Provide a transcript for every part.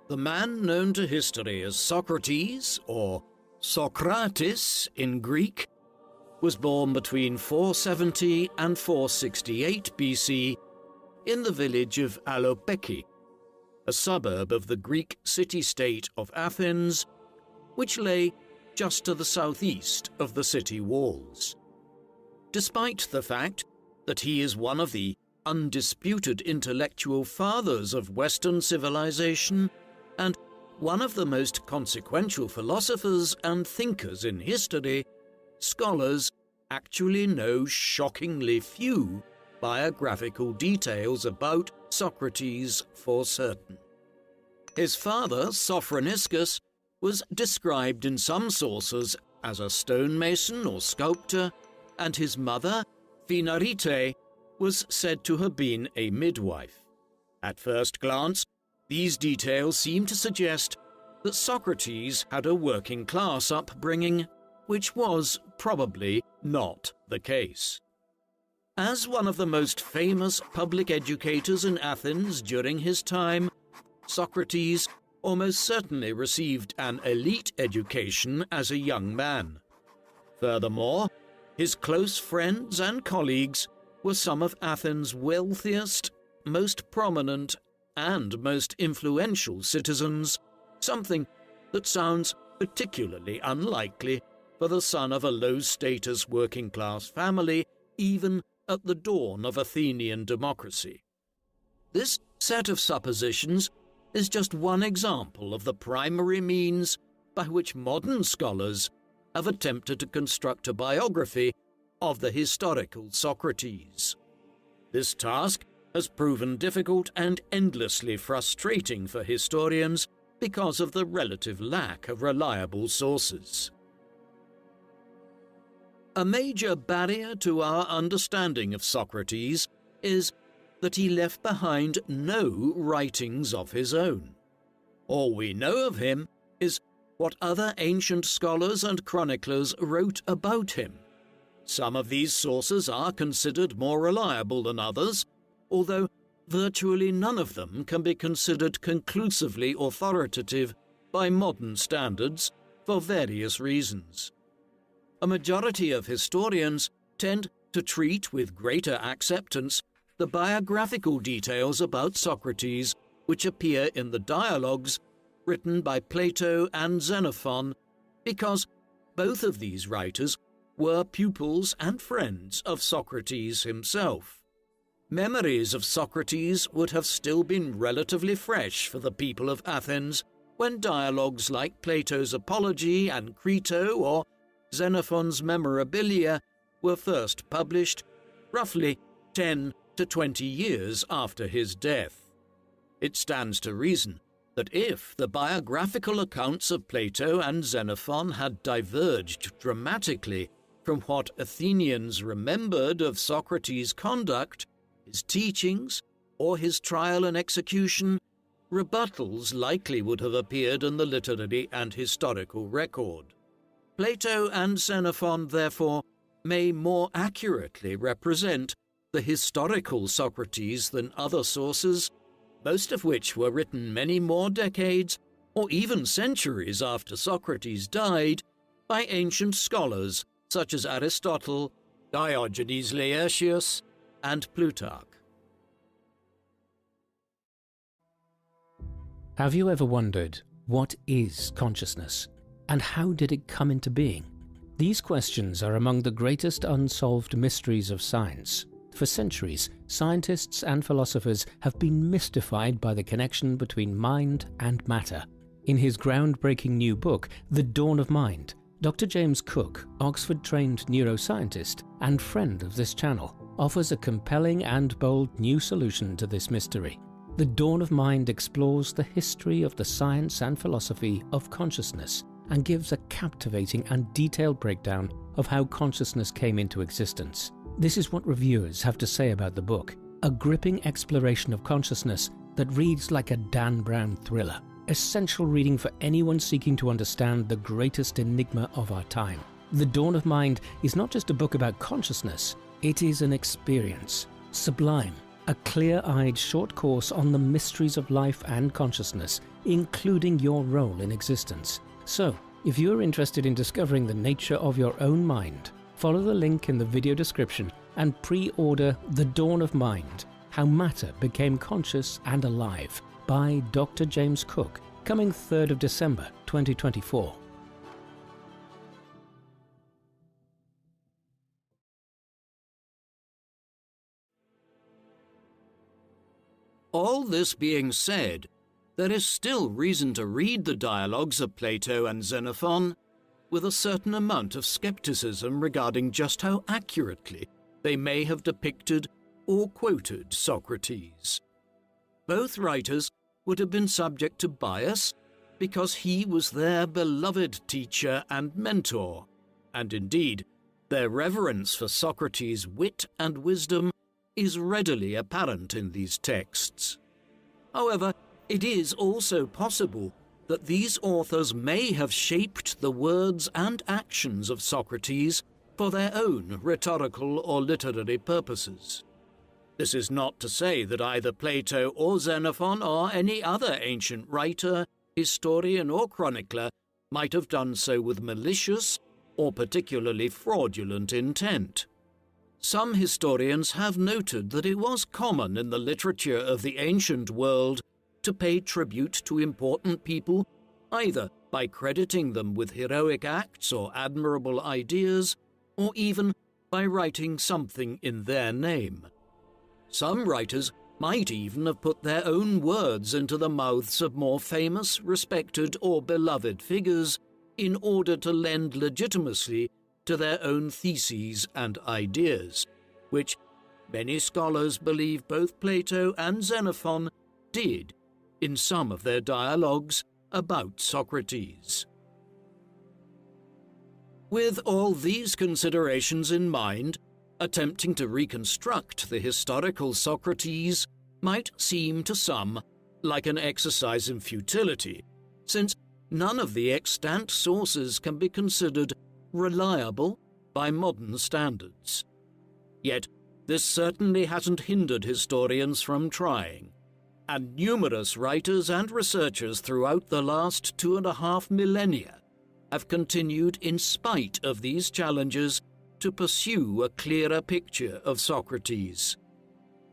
The man known to history as Socrates, or Socrates in Greek, was born between 470 and 468 BC in the village of Alopeki, a suburb of the Greek city-state of Athens, which lay just to the southeast of the city walls. Despite the fact that he is one of the undisputed intellectual fathers of Western civilization and one of the most consequential philosophers and thinkers in history, scholars actually know shockingly few biographical details about Socrates for certain. His father, Sophroniscus, was described in some sources as a stonemason or sculptor, and his mother, Phinarete, was said to have been a midwife. At first glance, these details seem to suggest that Socrates had a working-class upbringing, which was probably not the case. As one of the most famous public educators in Athens during his time, Socrates almost certainly received an elite education as a young man. Furthermore, his close friends and colleagues were some of Athens' wealthiest, most prominent, and most influential citizens, something that sounds particularly unlikely for the son of a low-status working-class family, even at the dawn of Athenian democracy. This set of suppositions is just one example of the primary means by which modern scholars have attempted to construct a biography of the historical Socrates. This task has proven difficult and endlessly frustrating for historians because of the relative lack of reliable sources. A major barrier to our understanding of Socrates is that he left behind no writings of his own. All we know of him is what other ancient scholars and chroniclers wrote about him. Some of these sources are considered more reliable than others, although virtually none of them can be considered conclusively authoritative by modern standards for various reasons. A majority of historians tend to treat with greater acceptance the biographical details about Socrates which appear in the dialogues written by Plato and Xenophon, because both of these writers were pupils and friends of Socrates himself. Memories of Socrates would have still been relatively fresh for the people of Athens when dialogues like Plato's Apology and Crito or Xenophon's Memorabilia were first published, roughly 10 to 20 years after his death. It stands to reason that if the biographical accounts of Plato and Xenophon had diverged dramatically from what Athenians remembered of Socrates' conduct, his teachings, or his trial and execution, rebuttals likely would have appeared in the literary and historical record. Plato and Xenophon, therefore, may more accurately represent the historical Socrates than other sources, most of which were written many more decades or even centuries after Socrates died by ancient scholars such as Aristotle, Diogenes Laertius, and Plutarch. Have you ever wondered, what is consciousness, and how did it come into being? These questions are among the greatest unsolved mysteries of science. For centuries, scientists and philosophers have been mystified by the connection between mind and matter. In his groundbreaking new book, The Dawn of Mind, Dr. James Cook, Oxford-trained neuroscientist and friend of this channel, offers a compelling and bold new solution to this mystery. The Dawn of Mind explores the history of the science and philosophy of consciousness and gives a captivating and detailed breakdown of how consciousness came into existence. This is what reviewers have to say about the book, a gripping exploration of consciousness that reads like a Dan Brown thriller, essential reading for anyone seeking to understand the greatest enigma of our time. The Dawn of Mind is not just a book about consciousness, it is an experience, sublime, a clear-eyed short course on the mysteries of life and consciousness, including your role in existence. So, if you're interested in discovering the nature of your own mind, follow the link in the video description and pre-order The Dawn of Mind, How Matter Became Conscious and Alive by Dr. James Cook, coming 3rd of December 2024. All this being said, there is still reason to read the dialogues of Plato and Xenophon with a certain amount of skepticism regarding just how accurately they may have depicted or quoted Socrates. Both writers would have been subject to bias because he was their beloved teacher and mentor, and indeed, their reverence for Socrates' wit and wisdom is readily apparent in these texts. However, it is also possible that these authors may have shaped the words and actions of Socrates for their own rhetorical or literary purposes. This is not to say that either Plato or Xenophon or any other ancient writer, historian or chronicler might have done so with malicious or particularly fraudulent intent. Some historians have noted that it was common in the literature of the ancient world to pay tribute to important people, either by crediting them with heroic acts or admirable ideas, or even by writing something in their name. Some writers might even have put their own words into the mouths of more famous, respected, or beloved figures in order to lend legitimacy to their own theses and ideas, which many scholars believe both Plato and Xenophon did in some of their dialogues about Socrates. With all these considerations in mind, attempting to reconstruct the historical Socrates might seem to some like an exercise in futility, since none of the extant sources can be considered reliable by modern standards. Yet, this certainly hasn't hindered historians from trying, and numerous writers and researchers throughout the last 2.5 millennia have continued, in spite of these challenges, to pursue a clearer picture of Socrates.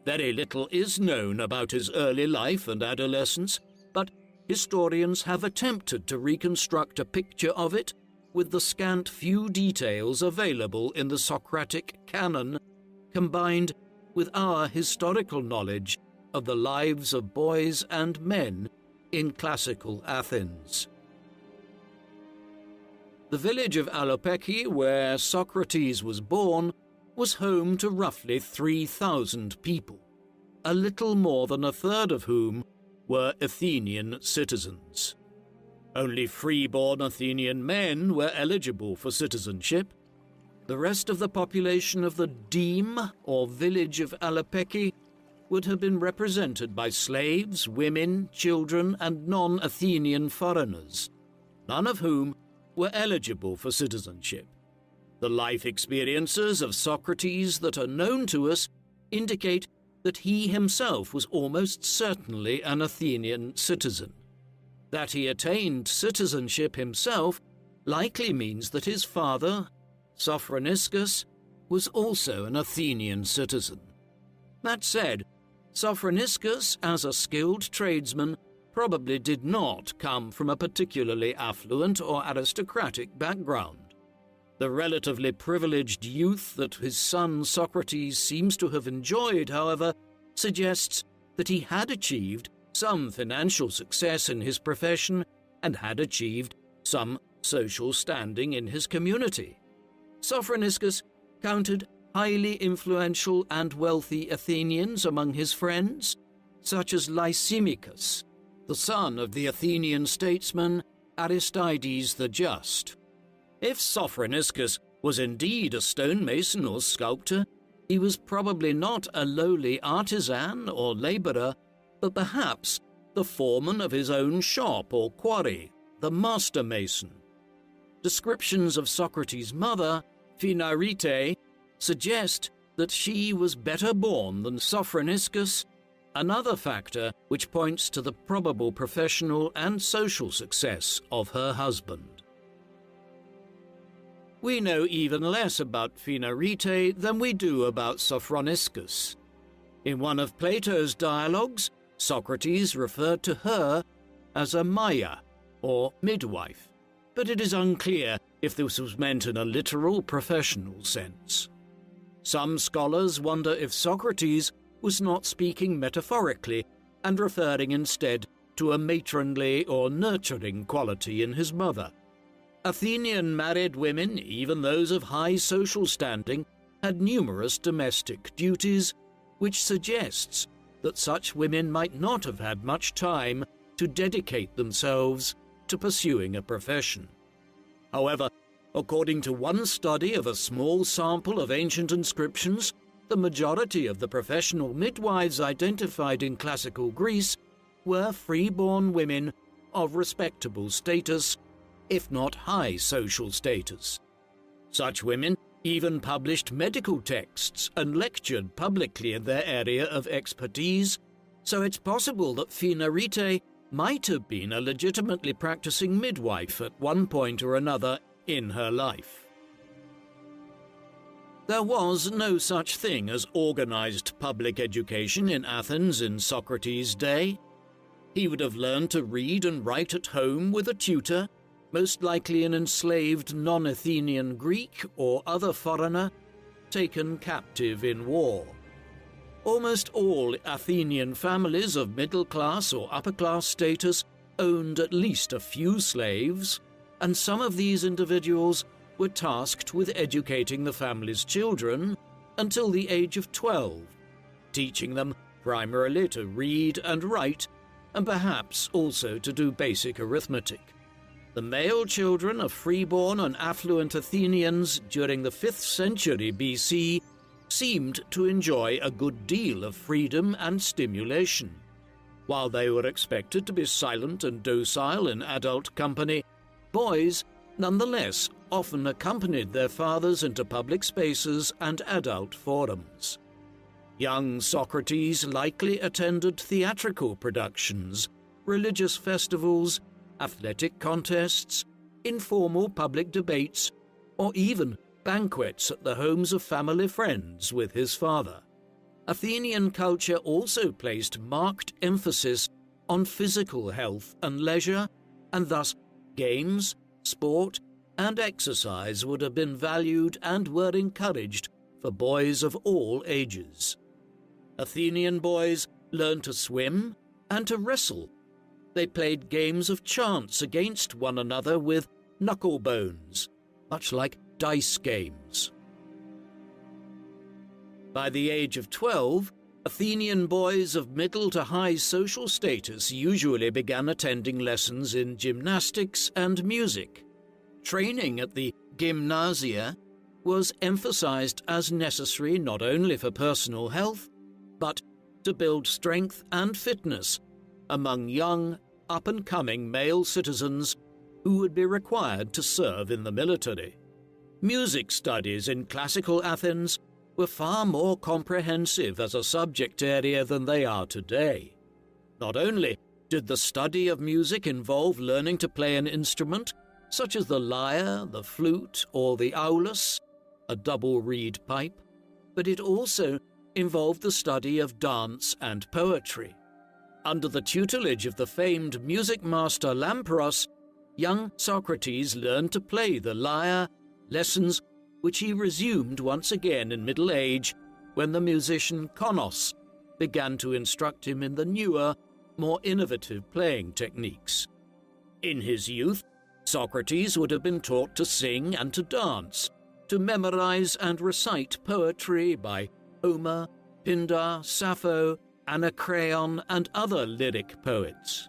Very little is known about his early life and adolescence, but historians have attempted to reconstruct a picture of it with the scant few details available in the Socratic canon, combined with our historical knowledge of the lives of boys and men in classical Athens. The village of Alopeki, where Socrates was born, was home to roughly 3,000 people, a little more than a third of whom were Athenian citizens. Only free-born Athenian men were eligible for citizenship. The rest of the population of the deme, or village of Alopeki, would have been represented by slaves, women, children, and non-Athenian foreigners, none of whom were eligible for citizenship. The life experiences of Socrates that are known to us indicate that he himself was almost certainly an Athenian citizen. That he attained citizenship himself likely means that his father, Sophroniscus, was also an Athenian citizen. That said, Sophroniscus, as a skilled tradesman, probably did not come from a particularly affluent or aristocratic background. The relatively privileged youth that his son Socrates seems to have enjoyed, however, suggests that he had achieved some financial success in his profession and had achieved some social standing in his community. Sophroniscus counted highly influential and wealthy Athenians among his friends, such as Lysimachus, the son of the Athenian statesman Aristides the Just. If Sophroniscus was indeed a stonemason or sculptor, he was probably not a lowly artisan or labourer, but perhaps the foreman of his own shop or quarry, the master mason. Descriptions of Socrates' mother, Phinarete, suggest that she was better born than Sophroniscus, another factor which points to the probable professional and social success of her husband. We know even less about Phaenarete than we do about Sophroniscus. In one of Plato's dialogues, Socrates referred to her as a Maya, or midwife, but it is unclear if this was meant in a literal professional sense. Some scholars wonder if Socrates was not speaking metaphorically and referring instead to a matronly or nurturing quality in his mother. Athenian married women, even those of high social standing, had numerous domestic duties, which suggests that such women might not have had much time to dedicate themselves to pursuing a profession. However, according to one study of a small sample of ancient inscriptions, the majority of the professional midwives identified in classical Greece were free-born women of respectable status, if not high social status. Such women even published medical texts and lectured publicly in their area of expertise, so it's possible that Phaenarete might have been a legitimately practicing midwife at one point or another in her life. There was no such thing as organized public education in Athens in Socrates' day. He would have learned to read and write at home with a tutor, most likely an enslaved non-Athenian Greek or other foreigner taken captive in war. Almost all Athenian families of middle-class or upper-class status owned at least a few slaves, and some of these individuals were tasked with educating the family's children until the age of 12, teaching them primarily to read and write, and perhaps also to do basic arithmetic. The male children of freeborn and affluent Athenians during the 5th century BC seemed to enjoy a good deal of freedom and stimulation. While they were expected to be silent and docile in adult company, boys nonetheless often accompanied their fathers into public spaces and adult forums. Young Socrates likely attended theatrical productions, religious festivals, athletic contests, informal public debates, or even banquets at the homes of family friends with his father. Athenian culture also placed marked emphasis on physical health and leisure, and thus games, sport, and exercise would have been valued and were encouraged for boys of all ages. Athenian boys learned to swim and to wrestle. They played games of chance against one another with knuckle bones, much like dice games. By the age of 12, Athenian boys of middle to high social status usually began attending lessons in gymnastics and music. Training at the gymnasia was emphasized as necessary not only for personal health, but to build strength and fitness among young, up-and-coming male citizens who would be required to serve in the military. Music studies in classical Athens were far more comprehensive as a subject area than they are today. Not only did the study of music involve learning to play an instrument, such as the lyre, the flute, or the aulus, a double reed pipe, but it also involved the study of dance and poetry. Under the tutelage of the famed music master Lampros, young Socrates learned to play the lyre, lessons which he resumed once again in middle age when the musician Konos began to instruct him in the newer, more innovative playing techniques. In his youth, Socrates would have been taught to sing and to dance, to memorize and recite poetry by Homer, Pindar, Sappho, Anacreon, and other lyric poets.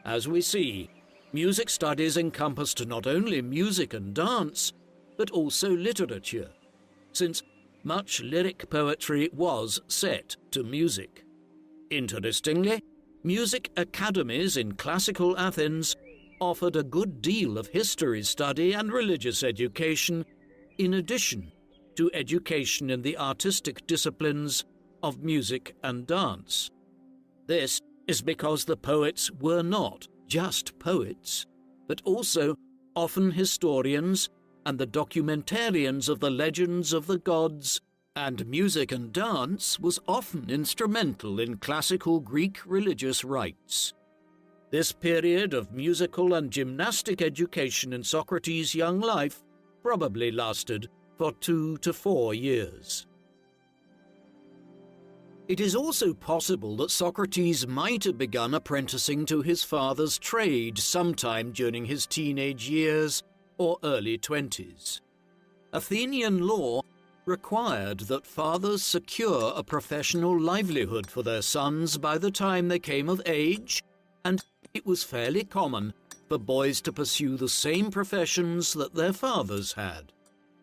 As we see, music studies encompassed not only music and dance, but also literature, since much lyric poetry was set to music. Interestingly, music academies in classical Athens offered a good deal of history study and religious education, in addition to education in the artistic disciplines of music and dance. This is because the poets were not just poets, but also often historians and the documentarians of the legends of the gods, and music and dance was often instrumental in classical Greek religious rites. This period of musical and gymnastic education in Socrates' young life probably lasted for 2 to 4 years. It is also possible that Socrates might have begun apprenticing to his father's trade sometime during his teenage years or early 20s. Athenian law required that fathers secure a professional livelihood for their sons by the time they came of age, and it was fairly common for boys to pursue the same professions that their fathers had.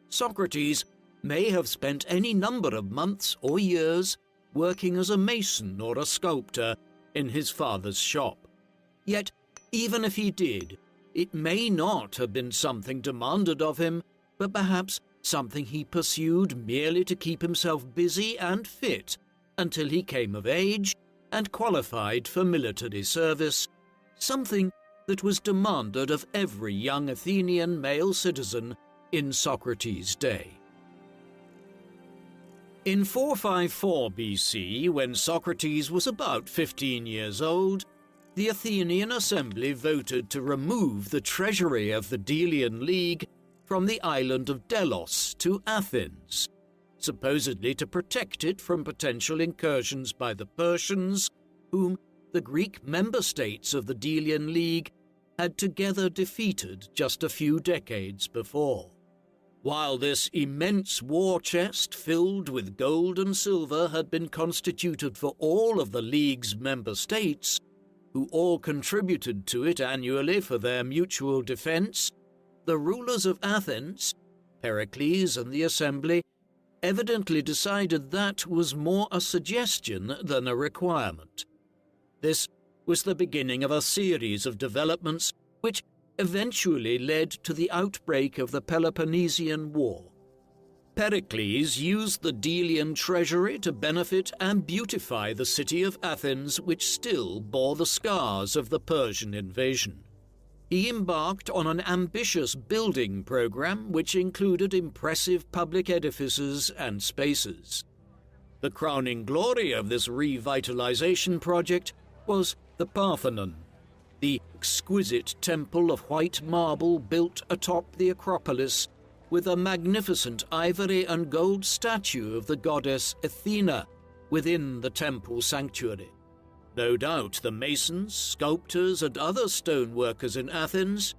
Socrates may have spent any number of months or years working as a mason or a sculptor in his father's shop. Yet, even if he did, it may not have been something demanded of him, but perhaps something he pursued merely to keep himself busy and fit until he came of age and qualified for military service, something that was demanded of every young Athenian male citizen in Socrates' day. In 454 BC, when Socrates was about 15 years old, the Athenian assembly voted to remove the treasury of the Delian League from the island of Delos to Athens, supposedly to protect it from potential incursions by the Persians, whom the Greek member states of the Delian League had together defeated just a few decades before. While this immense war chest filled with gold and silver had been constituted for all of the League's member states, who all contributed to it annually for their mutual defense, the rulers of Athens, Pericles and the assembly, evidently decided that was more a suggestion than a requirement. This was the beginning of a series of developments which eventually led to the outbreak of the Peloponnesian War. Pericles used the Delian treasury to benefit and beautify the city of Athens, which still bore the scars of the Persian invasion. He embarked on an ambitious building program which included impressive public edifices and spaces. The crowning glory of this revitalization project was the Parthenon, the exquisite temple of white marble built atop the Acropolis with a magnificent ivory and gold statue of the goddess Athena within the temple sanctuary. No doubt the masons, sculptors, and other stoneworkers in Athens,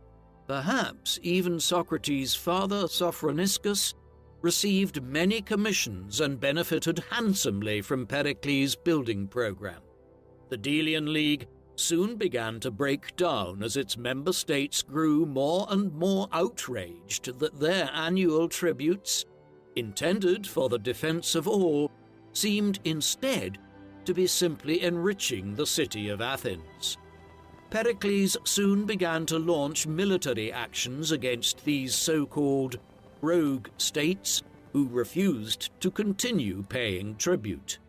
perhaps even Socrates' father Sophroniscus, received many commissions and benefited handsomely from Pericles' building program. The Delian League soon began to break down as its member states grew more and more outraged that their annual tributes, intended for the defense of all, seemed instead to be simply enriching the city of Athens. Pericles soon began to launch military actions against these so-called rogue states who refused to continue paying tribute.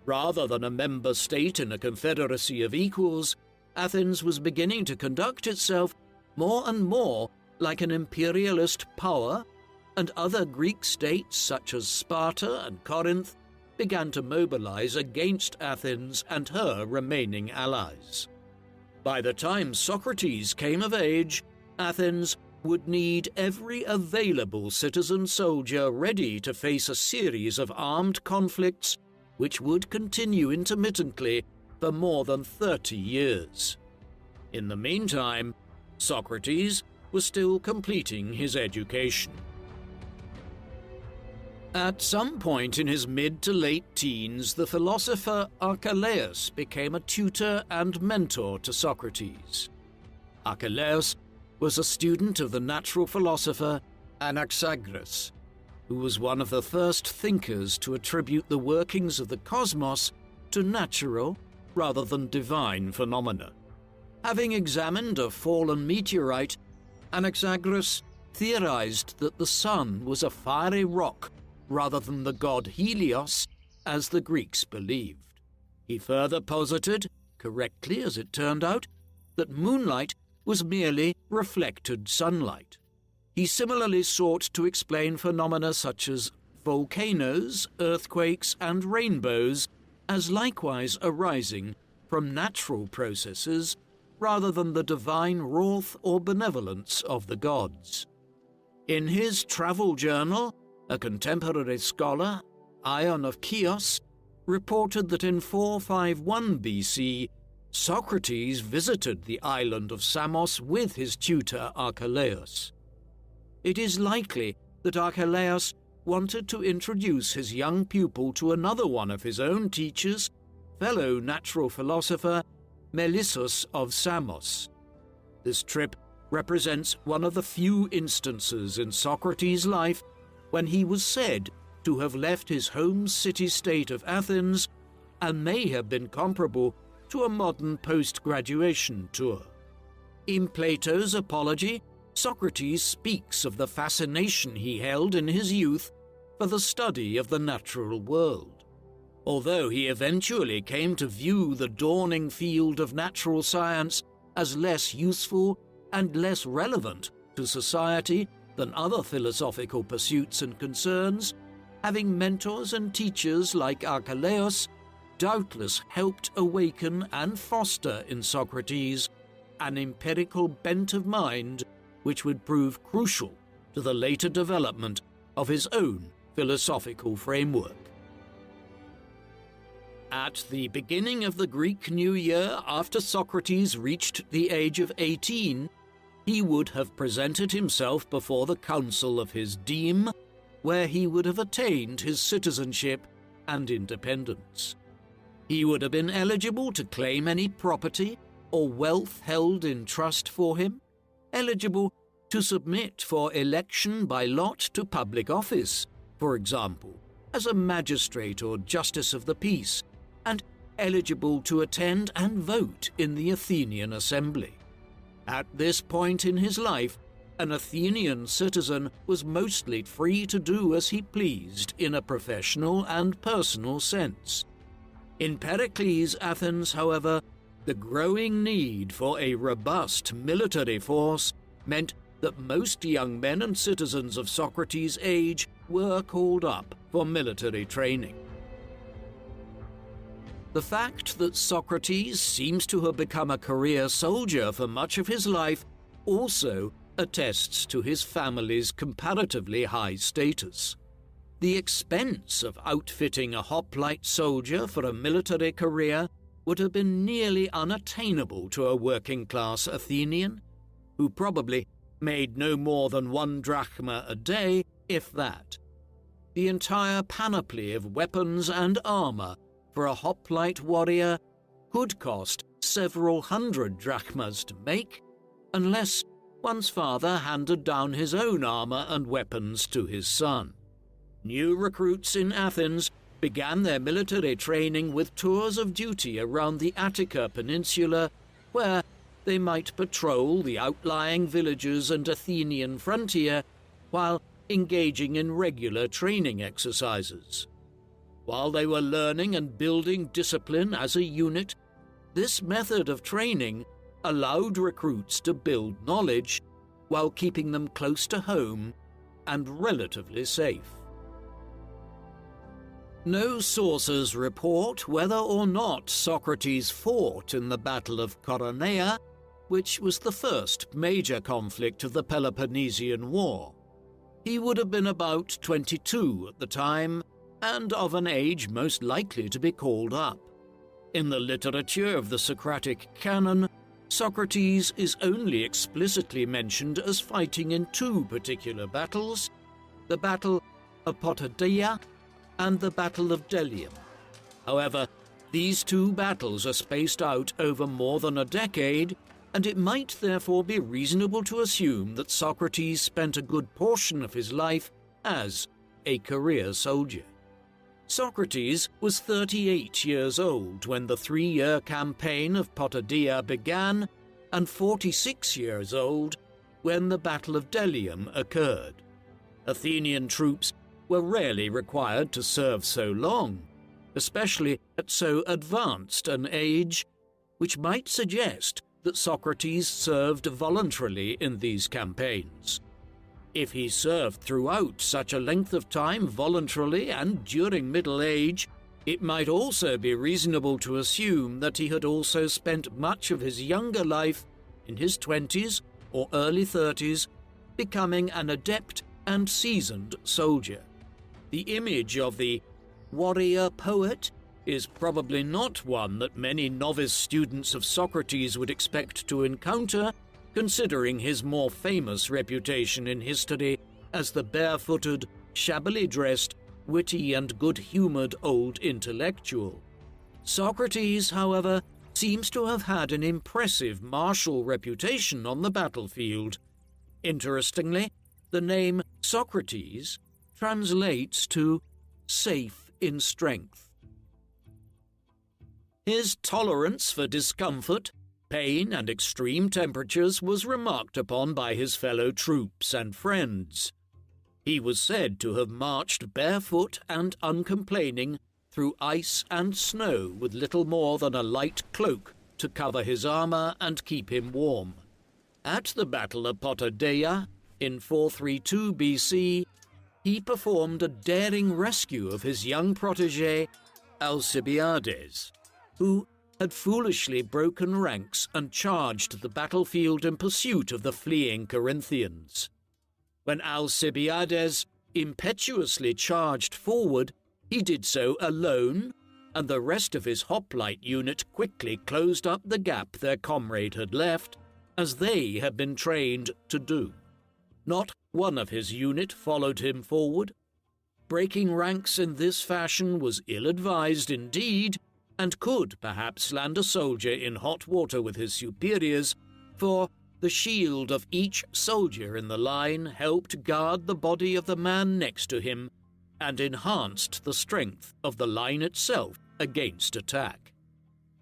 Rather than a member state in a confederacy of equals, Athens was beginning to conduct itself more and more like an imperialist power, and other Greek states such as Sparta and Corinth began to mobilize against Athens and her remaining allies. By the time Socrates came of age, Athens would need every available citizen soldier ready to face a series of armed conflicts which would continue intermittently for more than 30 years. In the meantime, Socrates was still completing his education. At some point in his mid to late teens, the philosopher Archelaus became a tutor and mentor to Socrates. Archelaus was a student of the natural philosopher Anaxagoras, who was one of the first thinkers to attribute the workings of the cosmos to natural rather than divine phenomena. Having examined a fallen meteorite, Anaxagoras theorized that the sun was a fiery rock rather than the god Helios, as the Greeks believed. He further posited, correctly as it turned out, that moonlight was merely reflected sunlight. He similarly sought to explain phenomena such as volcanoes, earthquakes, and rainbows as likewise arising from natural processes rather than the divine wrath or benevolence of the gods. In his travel journal, a contemporary scholar, Ion of Chios, reported that in 451 BC, Socrates visited the island of Samos with his tutor Archelaus. It is likely that Archelaus wanted to introduce his young pupil to another one of his own teachers, fellow natural philosopher Melissus of Samos. This trip represents one of the few instances in Socrates' life when he was said to have left his home city-state of Athens and may have been comparable to a modern post-graduation tour. In Plato's Apology, Socrates speaks of the fascination he held in his youth for the study of the natural world. Although he eventually came to view the dawning field of natural science as less useful and less relevant to society than other philosophical pursuits and concerns, having mentors and teachers like Archelaus doubtless helped awaken and foster in Socrates an empirical bent of mind which would prove crucial to the later development of his own philosophical framework. At the beginning of the Greek New Year, after Socrates reached the age of 18, he would have presented himself before the council of his deme, where he would have attained his citizenship and independence. He would have been eligible to claim any property or wealth held in trust for him, eligible to submit for election by lot to public office, for example, as a magistrate or justice of the peace, and eligible to attend and vote in the Athenian assembly. At this point in his life, an Athenian citizen was mostly free to do as he pleased in a professional and personal sense. In Pericles' Athens, however, the growing need for a robust military force meant that most young men and citizens of Socrates' age were called up for military training. The fact that Socrates seems to have become a career soldier for much of his life also attests to his family's comparatively high status. The expense of outfitting a hoplite soldier for a military career would have been nearly unattainable to a working-class Athenian, who probably made no more than 1 drachma a day, if that. The entire panoply of weapons and armor for a hoplite warrior could cost several hundred drachmas to make, unless one's father handed down his own armor and weapons to his son. New recruits in Athens began their military training with tours of duty around the Attica Peninsula, where they might patrol the outlying villages and Athenian frontier while engaging in regular training exercises. While they were learning and building discipline as a unit, this method of training allowed recruits to build knowledge while keeping them close to home and relatively safe. No sources report whether or not Socrates fought in the Battle of Coronea, which was the first major conflict of the Peloponnesian War. He would have been about 22 at the time, and of an age most likely to be called up. In the literature of the Socratic canon, Socrates is only explicitly mentioned as fighting in 2 particular battles, the Battle of Potidaea and the Battle of Delium. However, these 2 battles are spaced out over more than a decade, and it might therefore be reasonable to assume that Socrates spent a good portion of his life as a career soldier. Socrates was 38 years old when the 3-year campaign of Potidaea began, and 46 years old when the Battle of Delium occurred. Athenian troops were rarely required to serve so long, especially at so advanced an age, which might suggest that Socrates served voluntarily in these campaigns. If he served throughout such a length of time voluntarily and during middle age, it might also be reasonable to assume that he had also spent much of his younger life in his 20s or early 30s, becoming an adept and seasoned soldier. The image of the warrior poet is probably not one that many novice students of Socrates would expect to encounter, considering his more famous reputation in history as the barefooted, shabbily dressed, witty and good-humoured old intellectual. Socrates, however, seems to have had an impressive martial reputation on the battlefield. Interestingly, the name Socrates translates to safe in strength. His tolerance for discomfort, pain, and extreme temperatures was remarked upon by his fellow troops and friends. He was said to have marched barefoot and uncomplaining through ice and snow with little more than a light cloak to cover his armor and keep him warm. At the Battle of Potidaea in 432 BC, he performed a daring rescue of his young protege, Alcibiades, who had foolishly broken ranks and charged the battlefield in pursuit of the fleeing Corinthians. When Alcibiades impetuously charged forward, he did so alone, and the rest of his hoplite unit quickly closed up the gap their comrade had left, as they had been trained to do. Not one of his unit followed him forward. Breaking ranks in this fashion was ill-advised indeed, and could perhaps land a soldier in hot water with his superiors, for the shield of each soldier in the line helped guard the body of the man next to him and enhanced the strength of the line itself against attack.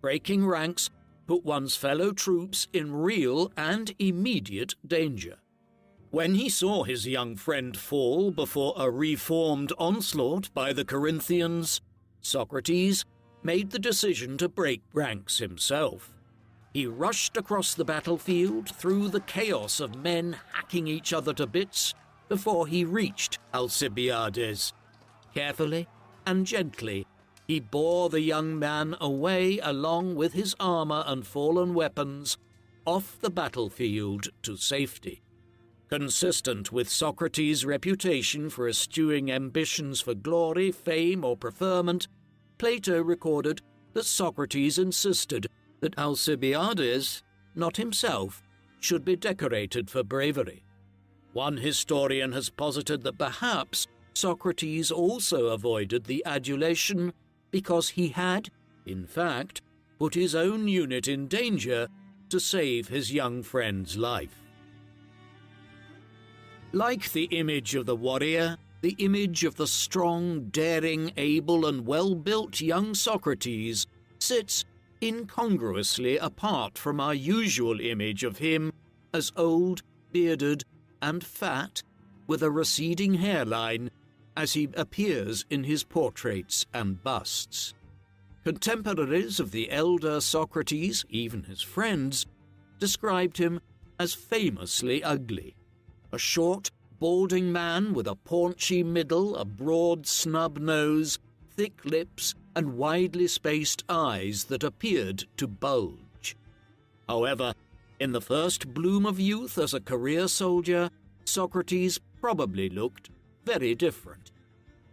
Breaking ranks put one's fellow troops in real and immediate danger. When he saw his young friend fall before a reformed onslaught by the Corinthians, Socrates made the decision to break ranks himself. He rushed across the battlefield through the chaos of men hacking each other to bits before he reached Alcibiades. Carefully and gently, he bore the young man away along with his armor and fallen weapons off the battlefield to safety. Consistent with Socrates' reputation for eschewing ambitions for glory, fame, or preferment, Plato recorded that Socrates insisted that Alcibiades, not himself, should be decorated for bravery. One historian has posited that perhaps Socrates also avoided the adulation because he had, in fact, put his own unit in danger to save his young friend's life. Like the image of the warrior, the image of the strong, daring, able, and well-built young Socrates sits incongruously apart from our usual image of him as old, bearded, and fat, with a receding hairline, as he appears in his portraits and busts. Contemporaries of the elder Socrates, even his friends, described him as famously ugly. A short, balding man with a paunchy middle, a broad snub nose, thick lips, and widely spaced eyes that appeared to bulge. However, in the first bloom of youth as a career soldier, Socrates probably looked very different.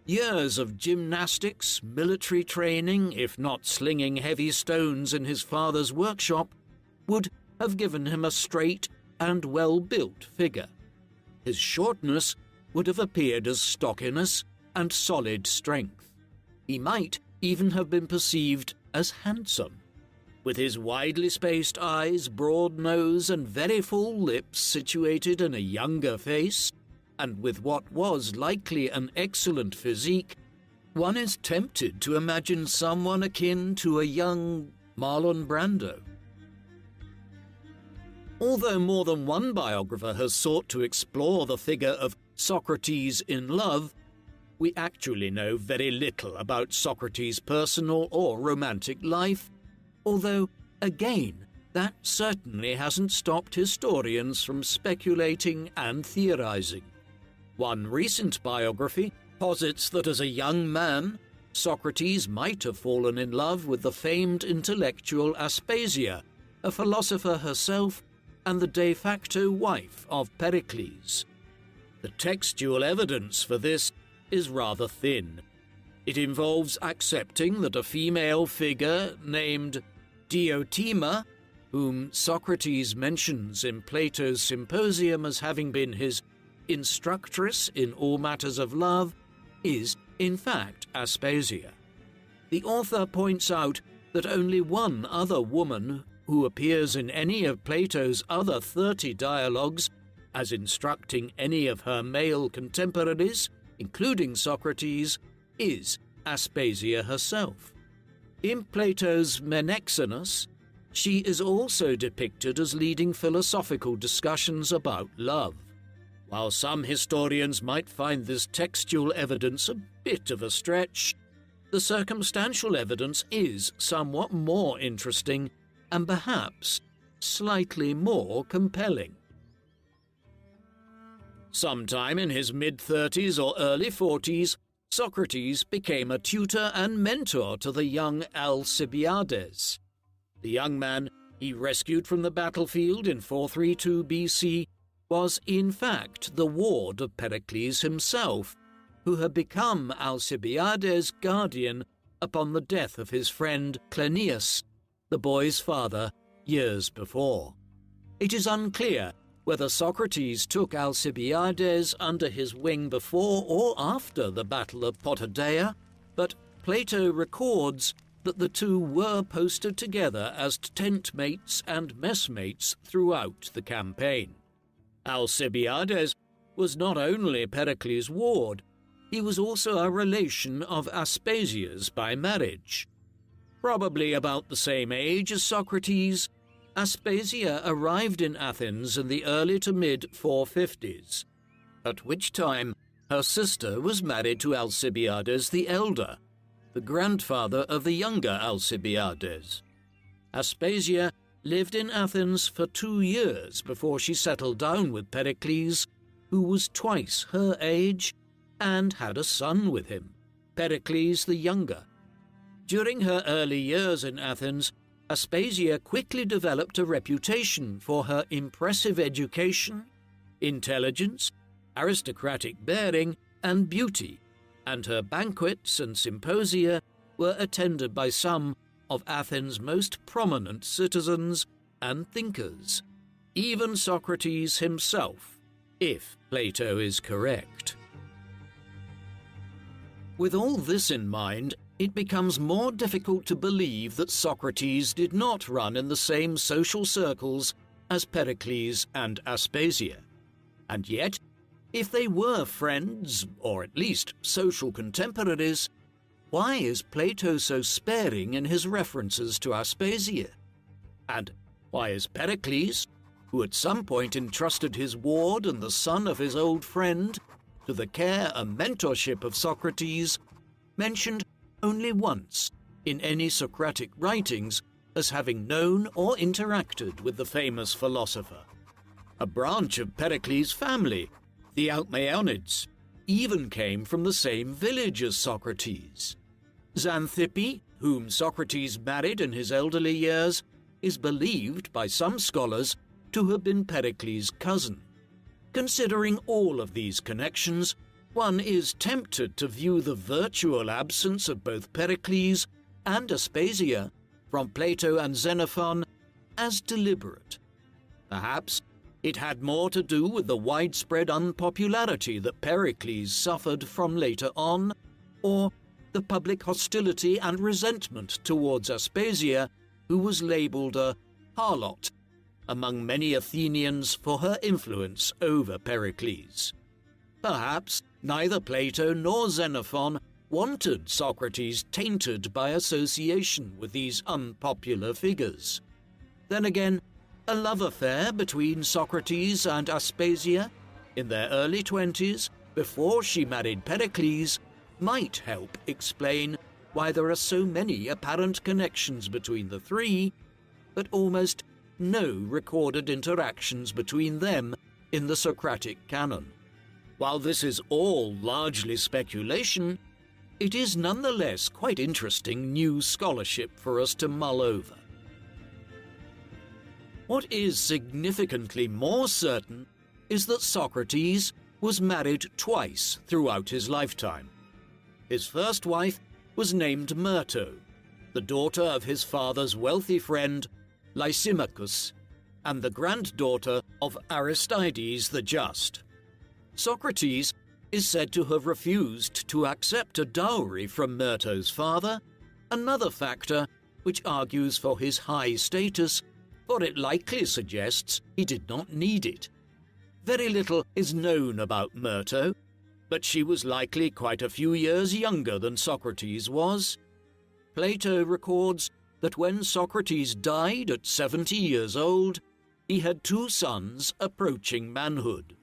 Years of gymnastics, military training, if not slinging heavy stones in his father's workshop, would have given him a straight and well-built figure. His shortness would have appeared as stockiness and solid strength. He might even have been perceived as handsome. With his widely spaced eyes, broad nose, and very full lips situated in a younger face, and with what was likely an excellent physique, one is tempted to imagine someone akin to a young Marlon Brando. Although more than one biographer has sought to explore the figure of Socrates in love, we actually know very little about Socrates' personal or romantic life, although, again, that certainly hasn't stopped historians from speculating and theorizing. One recent biography posits that as a young man, Socrates might have fallen in love with the famed intellectual Aspasia, a philosopher herself and the de facto wife of Pericles. The textual evidence for this is rather thin. It involves accepting that a female figure named Diotima, whom Socrates mentions in Plato's Symposium as having been his instructress in all matters of love, is in fact Aspasia. The author points out that only one other woman who appears in any of Plato's other 30 dialogues as instructing any of her male contemporaries, including Socrates, is Aspasia herself. In Plato's Menexenus, she is also depicted as leading philosophical discussions about love. While some historians might find this textual evidence a bit of a stretch, the circumstantial evidence is somewhat more interesting and perhaps slightly more compelling. Sometime in his mid-30s or early 40s, Socrates became a tutor and mentor to the young Alcibiades. The young man he rescued from the battlefield in 432 BC was in fact the ward of Pericles himself, who had become Alcibiades' guardian upon the death of his friend Cleinias, the boy's father, years before. It is unclear whether Socrates took Alcibiades under his wing before or after the Battle of Potidaea, but Plato records that the two were posted together as tent-mates and messmates throughout the campaign. Alcibiades was not only Pericles' ward, he was also a relation of Aspasia's by marriage. Probably about the same age as Socrates, Aspasia arrived in Athens in the early to mid-450s, at which time her sister was married to Alcibiades the elder, the grandfather of the younger Alcibiades. Aspasia lived in Athens for 2 years before she settled down with Pericles, who was twice her age, and had a son with him, Pericles the younger. During her early years in Athens, Aspasia quickly developed a reputation for her impressive education, intelligence, aristocratic bearing, and beauty, and her banquets and symposia were attended by some of Athens' most prominent citizens and thinkers, even Socrates himself, if Plato is correct. With all this in mind, it becomes more difficult to believe that Socrates did not run in the same social circles as Pericles and Aspasia. And yet, if they were friends, or at least social contemporaries, why is Plato so sparing in his references to Aspasia? And why is Pericles, who at some point entrusted his ward and the son of his old friend to the care and mentorship of Socrates, mentioned only once in any Socratic writings as having known or interacted with the famous philosopher? A branch of Pericles' family, the Alcmaeonids, even came from the same village as Socrates. Xanthippe, whom Socrates married in his elderly years, is believed by some scholars to have been Pericles' cousin. Considering all of these connections, one is tempted to view the virtual absence of both Pericles and Aspasia from Plato and Xenophon as deliberate. Perhaps it had more to do with the widespread unpopularity that Pericles suffered from later on, or the public hostility and resentment towards Aspasia, who was labelled a harlot among many Athenians for her influence over Pericles. Perhaps neither Plato nor Xenophon wanted Socrates tainted by association with these unpopular figures. Then again, a love affair between Socrates and Aspasia in their early 20s, before she married Pericles, might help explain why there are so many apparent connections between the three, but almost no recorded interactions between them in the Socratic canon. While this is all largely speculation, it is nonetheless quite interesting new scholarship for us to mull over. What is significantly more certain is that Socrates was married twice throughout his lifetime. His first wife was named Myrto, the daughter of his father's wealthy friend Lysimachus, and the granddaughter of Aristides the Just. Socrates is said to have refused to accept a dowry from Myrto's father, another factor which argues for his high status, for it likely suggests he did not need it. Very little is known about Myrto, but she was likely quite a few years younger than Socrates was. Plato records that when Socrates died at 70 years old, he had 2 sons approaching manhood.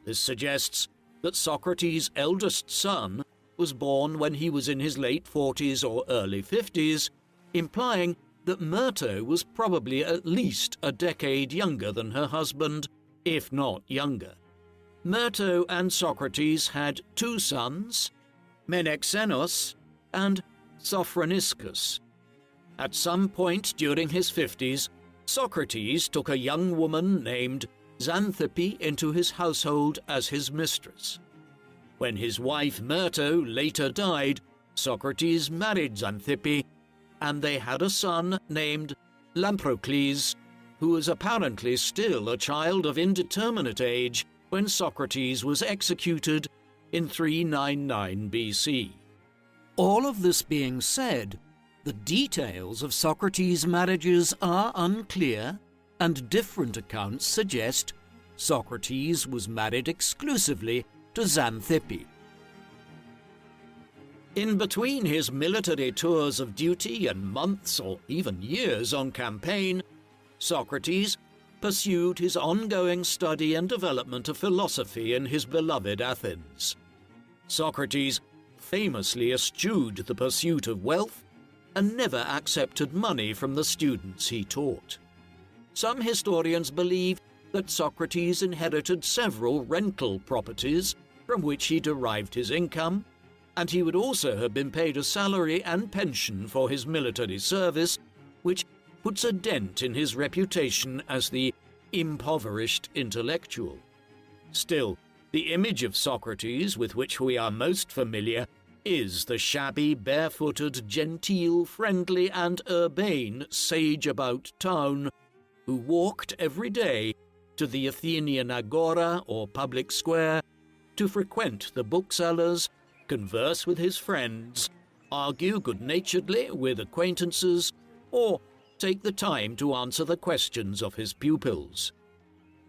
This suggests that Socrates' eldest son was born when he was in his late 40s or early 50s, implying that Myrto was probably at least a decade younger than her husband, if not younger. Myrto and Socrates had 2 sons, Menexenos and Sophroniscus. At some point during his 50s, Socrates took a young woman named Xanthippe into his household as his mistress. When his wife Myrto later died, Socrates married Xanthippe, and they had a son named Lamprocles, who was apparently still a child of indeterminate age when Socrates was executed in 399 BC. All of this being said, the details of Socrates' marriages are unclear, and different accounts suggest Socrates was married exclusively to Xanthippe. In between his military tours of duty and months or even years on campaign, Socrates pursued his ongoing study and development of philosophy in his beloved Athens. Socrates famously eschewed the pursuit of wealth and never accepted money from the students he taught. Some historians believe that Socrates inherited several rental properties from which he derived his income, and he would also have been paid a salary and pension for his military service, which puts a dent in his reputation as the impoverished intellectual. Still, the image of Socrates with which we are most familiar is the shabby, barefooted, genteel, friendly, and urbane sage about town who walked every day to the Athenian agora or public square to frequent the booksellers, converse with his friends, argue good-naturedly with acquaintances, or take the time to answer the questions of his pupils.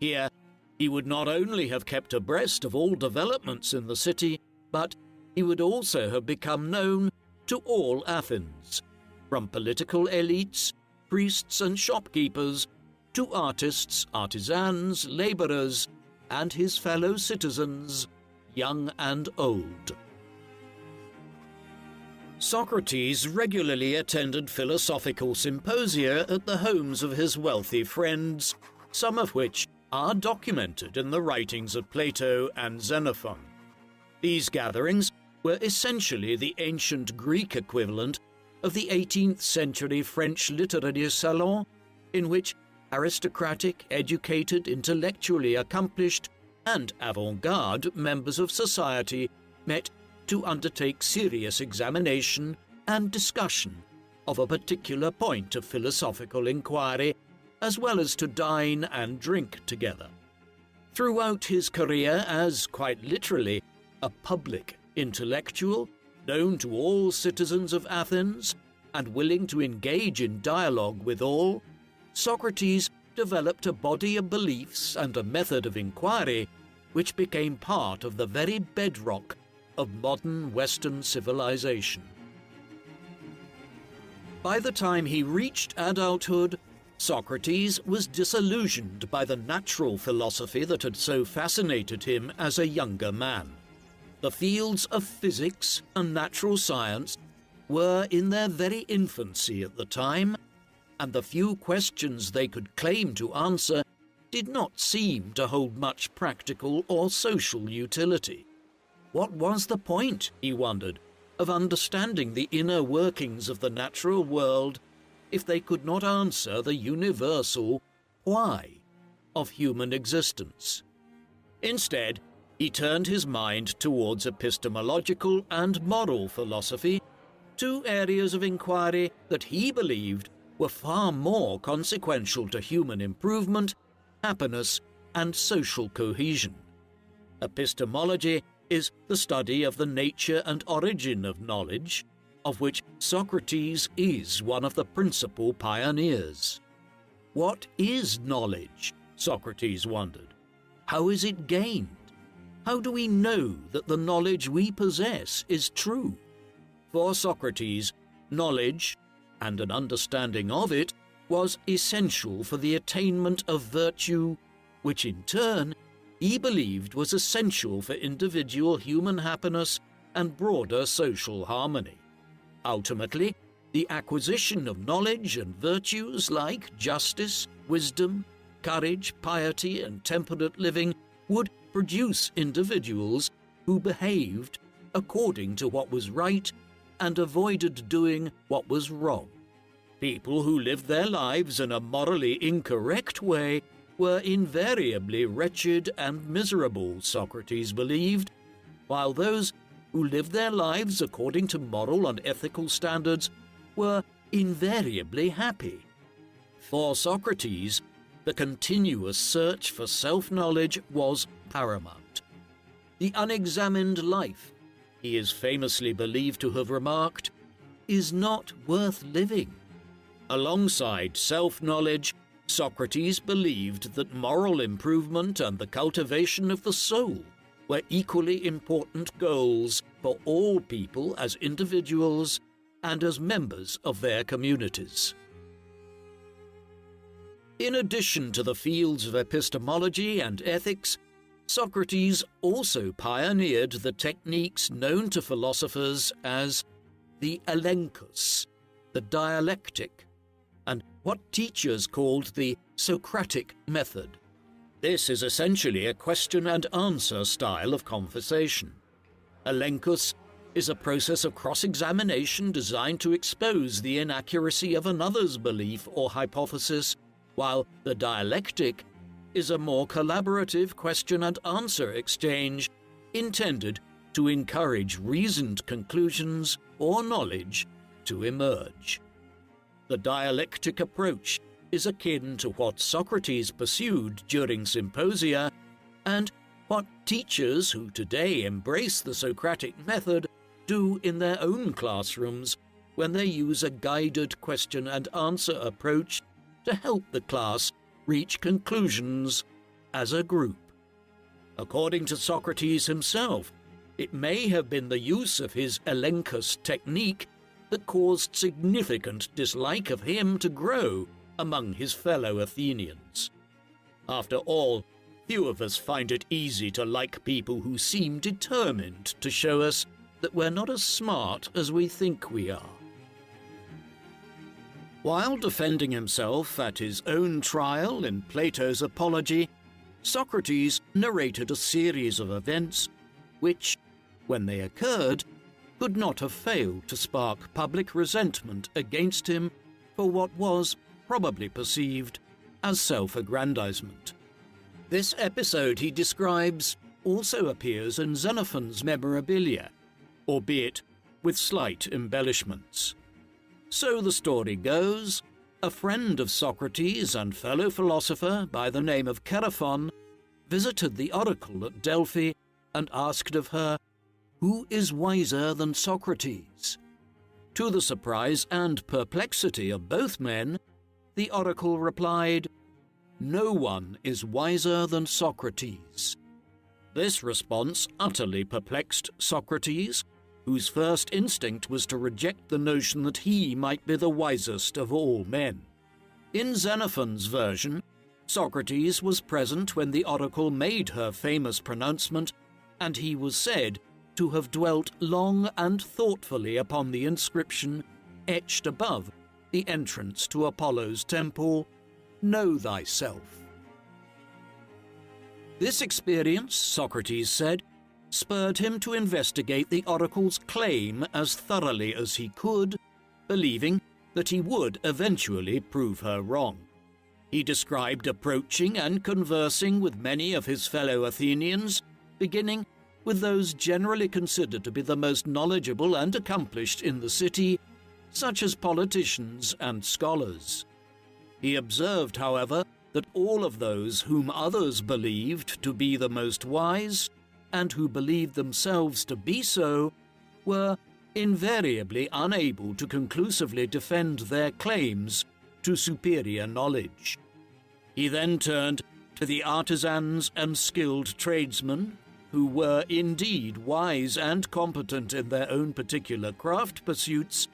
Here, he would not only have kept abreast of all developments in the city, but he would also have become known to all Athens, from political elites, priests and shopkeepers, to artists, artisans, labourers, and his fellow citizens, young and old. Socrates regularly attended philosophical symposia at the homes of his wealthy friends, some of which are documented in the writings of Plato and Xenophon. These gatherings were essentially the ancient Greek equivalent of the 18th century French literary salon, in which aristocratic, educated, intellectually accomplished, and avant-garde members of society met to undertake serious examination and discussion of a particular point of philosophical inquiry, as well as to dine and drink together. Throughout his career as, quite literally, a public intellectual, known to all citizens of Athens, and willing to engage in dialogue with all, Socrates developed a body of beliefs and a method of inquiry which became part of the very bedrock of modern Western civilization. By the time he reached adulthood, Socrates was disillusioned by the natural philosophy that had so fascinated him as a younger man. The fields of physics and natural science were in their very infancy at the time, and the few questions they could claim to answer did not seem to hold much practical or social utility. What was the point, he wondered, of understanding the inner workings of the natural world if they could not answer the universal why of human existence? Instead, he turned his mind towards epistemological and moral philosophy, two areas of inquiry that he believed were far more consequential to human improvement, happiness, and social cohesion. Epistemology is the study of the nature and origin of knowledge, of which Socrates is one of the principal pioneers. What is knowledge? Socrates wondered. How is it gained? How do we know that the knowledge we possess is true? For Socrates, knowledge, and an understanding of it, was essential for the attainment of virtue, which in turn he believed was essential for individual human happiness and broader social harmony. Ultimately, the acquisition of knowledge and virtues like justice, wisdom, courage, piety, and temperate living would produce individuals who behaved according to what was right and avoided doing what was wrong. People who lived their lives in a morally incorrect way were invariably wretched and miserable, Socrates believed, while those who lived their lives according to moral and ethical standards were invariably happy. For Socrates, the continuous search for self-knowledge was paramount. The unexamined life, he is famously believed to have remarked, is not worth living. Alongside self-knowledge, Socrates believed that moral improvement and the cultivation of the soul were equally important goals for all people as individuals and as members of their communities. In addition to the fields of epistemology and ethics, Socrates also pioneered the techniques known to philosophers as the elenchus, the dialectic, and what teachers called the Socratic method. This is essentially a question and answer style of conversation. Elenchus is a process of cross-examination designed to expose the inaccuracy of another's belief or hypothesis, while the dialectic is a more collaborative question and answer exchange intended to encourage reasoned conclusions or knowledge to emerge. The dialectic approach is akin to what Socrates pursued during symposia and what teachers who today embrace the Socratic method do in their own classrooms when they use a guided question and answer approach to help the class reach conclusions as a group. According to Socrates himself, it may have been the use of his elenchus technique that caused significant dislike of him to grow among his fellow Athenians. After all, few of us find it easy to like people who seem determined to show us that we're not as smart as we think we are. While defending himself at his own trial in Plato's Apology, Socrates narrated a series of events which, when they occurred, could not have failed to spark public resentment against him for what was probably perceived as self-aggrandizement. This episode he describes also appears in Xenophon's Memorabilia, albeit with slight embellishments. So the story goes, a friend of Socrates and fellow philosopher by the name of Chaerephon visited the oracle at Delphi and asked of her, "Who is wiser than Socrates?" To the surprise and perplexity of both men, the oracle replied, "No one is wiser than Socrates." This response utterly perplexed Socrates, whose first instinct was to reject the notion that he might be the wisest of all men. In Xenophon's version, Socrates was present when the oracle made her famous pronouncement, and he was said to have dwelt long and thoughtfully upon the inscription etched above the entrance to Apollo's temple, "Know thyself." This experience, Socrates said, spurred him to investigate the oracle's claim as thoroughly as he could, believing that he would eventually prove her wrong. He described approaching and conversing with many of his fellow Athenians, beginning with those generally considered to be the most knowledgeable and accomplished in the city, such as politicians and scholars. He observed, however, that all of those whom others believed to be the most wise, and who believed themselves to be so, were invariably unable to conclusively defend their claims to superior knowledge. He then turned to the artisans and skilled tradesmen, who were indeed wise and competent in their own particular craft pursuits,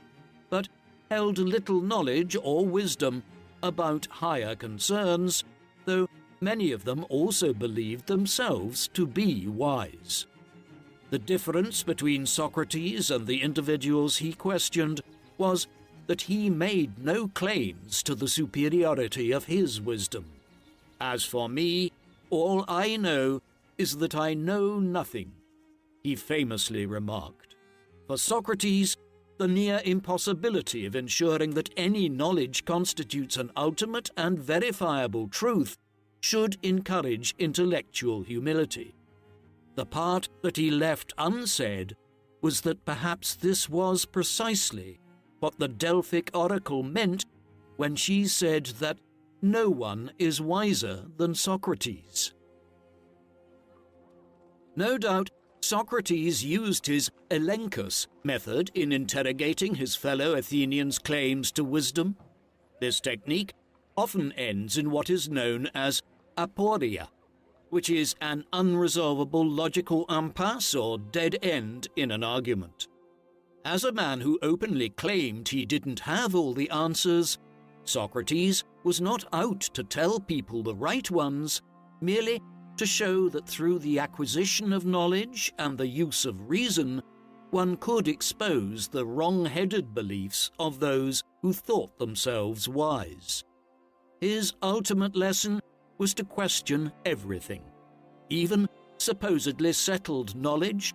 but held little knowledge or wisdom about higher concerns, though many of them also believed themselves to be wise. The difference between Socrates and the individuals he questioned was that he made no claims to the superiority of his wisdom. "As for me, all I know is that I know nothing," he famously remarked. For Socrates, the near impossibility of ensuring that any knowledge constitutes an ultimate and verifiable truth should encourage intellectual humility. The part that he left unsaid was that perhaps this was precisely what the Delphic oracle meant when she said that no one is wiser than Socrates. No doubt, Socrates used his elenchus method in interrogating his fellow Athenians' claims to wisdom. This technique often ends in what is known as aporia, which is an unresolvable logical impasse or dead end in an argument. As a man who openly claimed he didn't have all the answers, Socrates was not out to tell people the right ones, merely to show that through the acquisition of knowledge and the use of reason, one could expose the wrong-headed beliefs of those who thought themselves wise. His ultimate lesson was to question everything, even supposedly settled knowledge,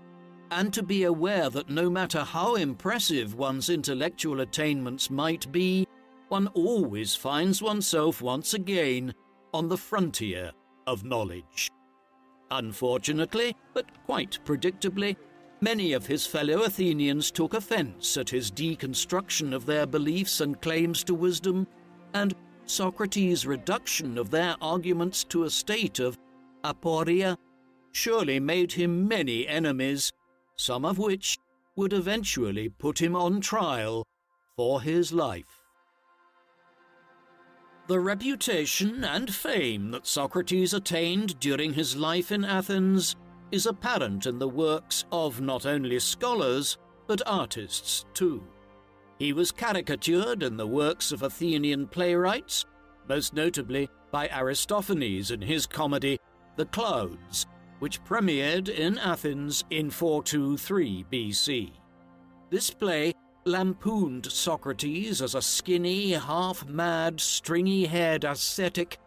and to be aware that no matter how impressive one's intellectual attainments might be, one always finds oneself once again on the frontier of knowledge. Unfortunately, but quite predictably, many of his fellow Athenians took offense at his deconstruction of their beliefs and claims to wisdom, and Socrates' reduction of their arguments to a state of aporia surely made him many enemies, some of which would eventually put him on trial for his life. The reputation and fame that Socrates attained during his life in Athens is apparent in the works of not only scholars, but artists too. He was caricatured in the works of Athenian playwrights, most notably by Aristophanes in his comedy The Clouds, which premiered in Athens in 423 BC. This play lampooned Socrates as a skinny, half-mad, stringy-haired ascetic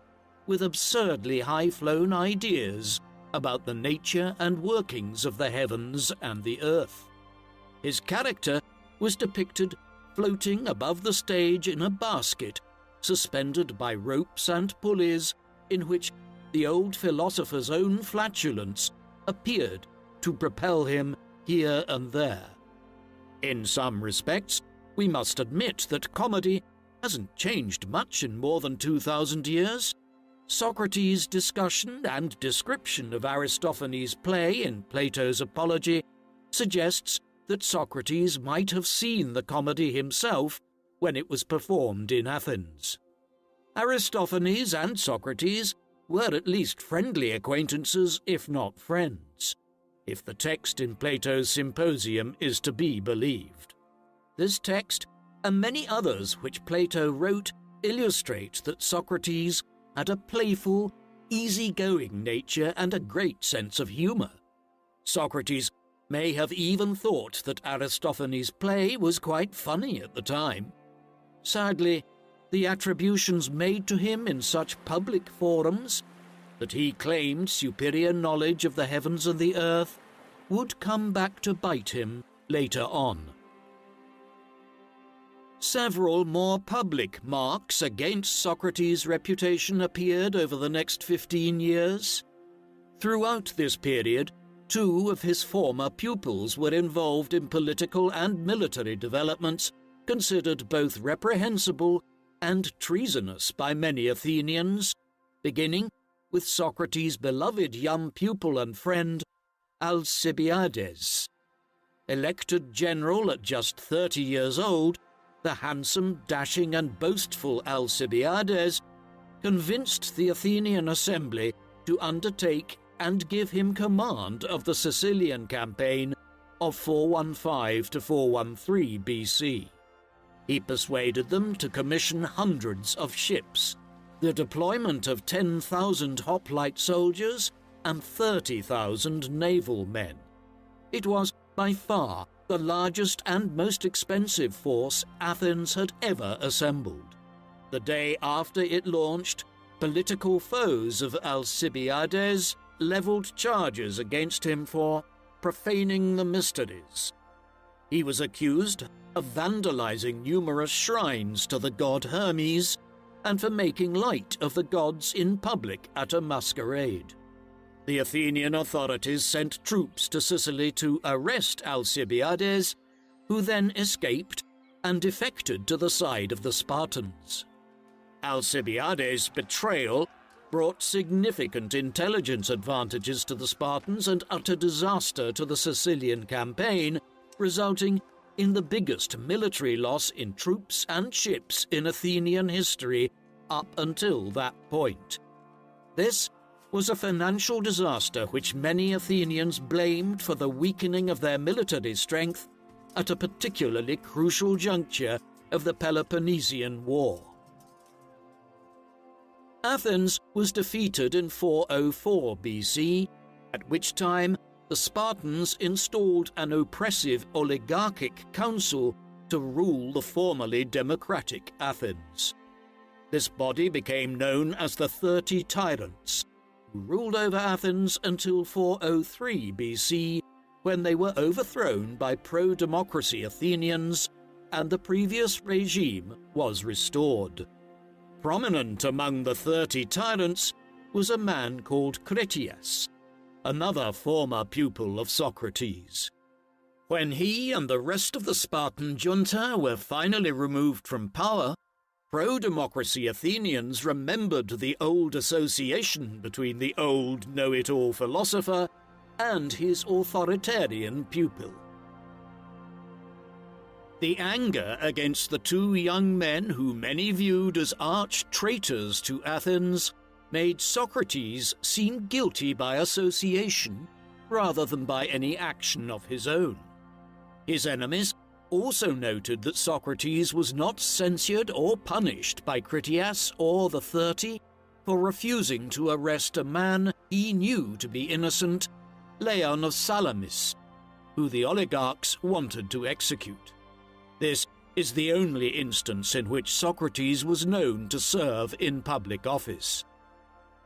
with absurdly high-flown ideas about the nature and workings of the heavens and the earth. His character was depicted floating above the stage in a basket, suspended by ropes and pulleys, in which the old philosopher's own flatulence appeared to propel him here and there. In some respects, we must admit that comedy hasn't changed much in more than 2,000 years. Socrates' discussion and description of Aristophanes' play in Plato's Apology suggests that Socrates might have seen the comedy himself when it was performed in Athens. Aristophanes and Socrates were at least friendly acquaintances, if not friends, if the text in Plato's Symposium is to be believed. This text, and many others which Plato wrote, illustrate that Socrates had a playful, easy-going nature and a great sense of humor. Socrates may have even thought that Aristophanes' play was quite funny at the time. Sadly, the attributions made to him in such public forums that he claimed superior knowledge of the heavens and the earth would come back to bite him later on. Several more public marks against Socrates' reputation appeared over the next 15 years. Throughout this period, 2 of his former pupils were involved in political and military developments considered both reprehensible and treasonous by many Athenians, beginning with Socrates' beloved young pupil and friend, Alcibiades. Elected general at just 30 years old, the handsome, dashing and boastful Alcibiades convinced the Athenian assembly to undertake and give him command of the Sicilian campaign of 415 to 413 BC. He persuaded them to commission hundreds of ships, the deployment of 10,000 hoplite soldiers and 30,000 naval men. It was by far the largest and most expensive force Athens had ever assembled. The day after it launched, political foes of Alcibiades levelled charges against him for profaning the mysteries. He was accused of vandalizing numerous shrines to the god Hermes and for making light of the gods in public at a masquerade. The Athenian authorities sent troops to Sicily to arrest Alcibiades, who then escaped and defected to the side of the Spartans. Alcibiades' betrayal brought significant intelligence advantages to the Spartans and utter disaster to the Sicilian campaign, resulting in the biggest military loss in troops and ships in Athenian history up until that point. This was a financial disaster which many Athenians blamed for the weakening of their military strength at a particularly crucial juncture of the Peloponnesian War. Athens was defeated in 404 BC, at which time the Spartans installed an oppressive oligarchic council to rule the formerly democratic Athens. This body became known as the 30 Tyrants, who ruled over Athens until 403 BC, when they were overthrown by pro-democracy Athenians and the previous regime was restored. Prominent among the 30 tyrants was a man called Critias, another former pupil of Socrates. When he and the rest of the Spartan junta were finally removed from power, pro-democracy Athenians remembered the old association between the old know-it-all philosopher and his authoritarian pupil. The anger against the 2 young men who many viewed as arch-traitors to Athens made Socrates seem guilty by association rather than by any action of his own. His enemies also noted that Socrates was not censured or punished by Critias or the 30 for refusing to arrest a man he knew to be innocent, Leon of Salamis, who the oligarchs wanted to execute. This is the only instance in which Socrates was known to serve in public office.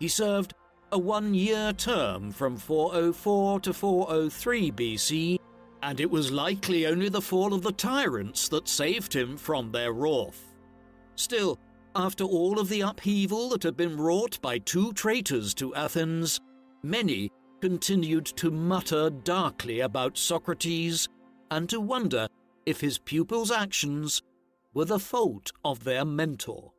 He served a 1-year term from 404 to 403 BC, and it was likely only the fall of the tyrants that saved him from their wrath. Still, after all of the upheaval that had been wrought by 2 traitors to Athens, many continued to mutter darkly about Socrates and to wonder if his pupils' actions were the fault of their mentor.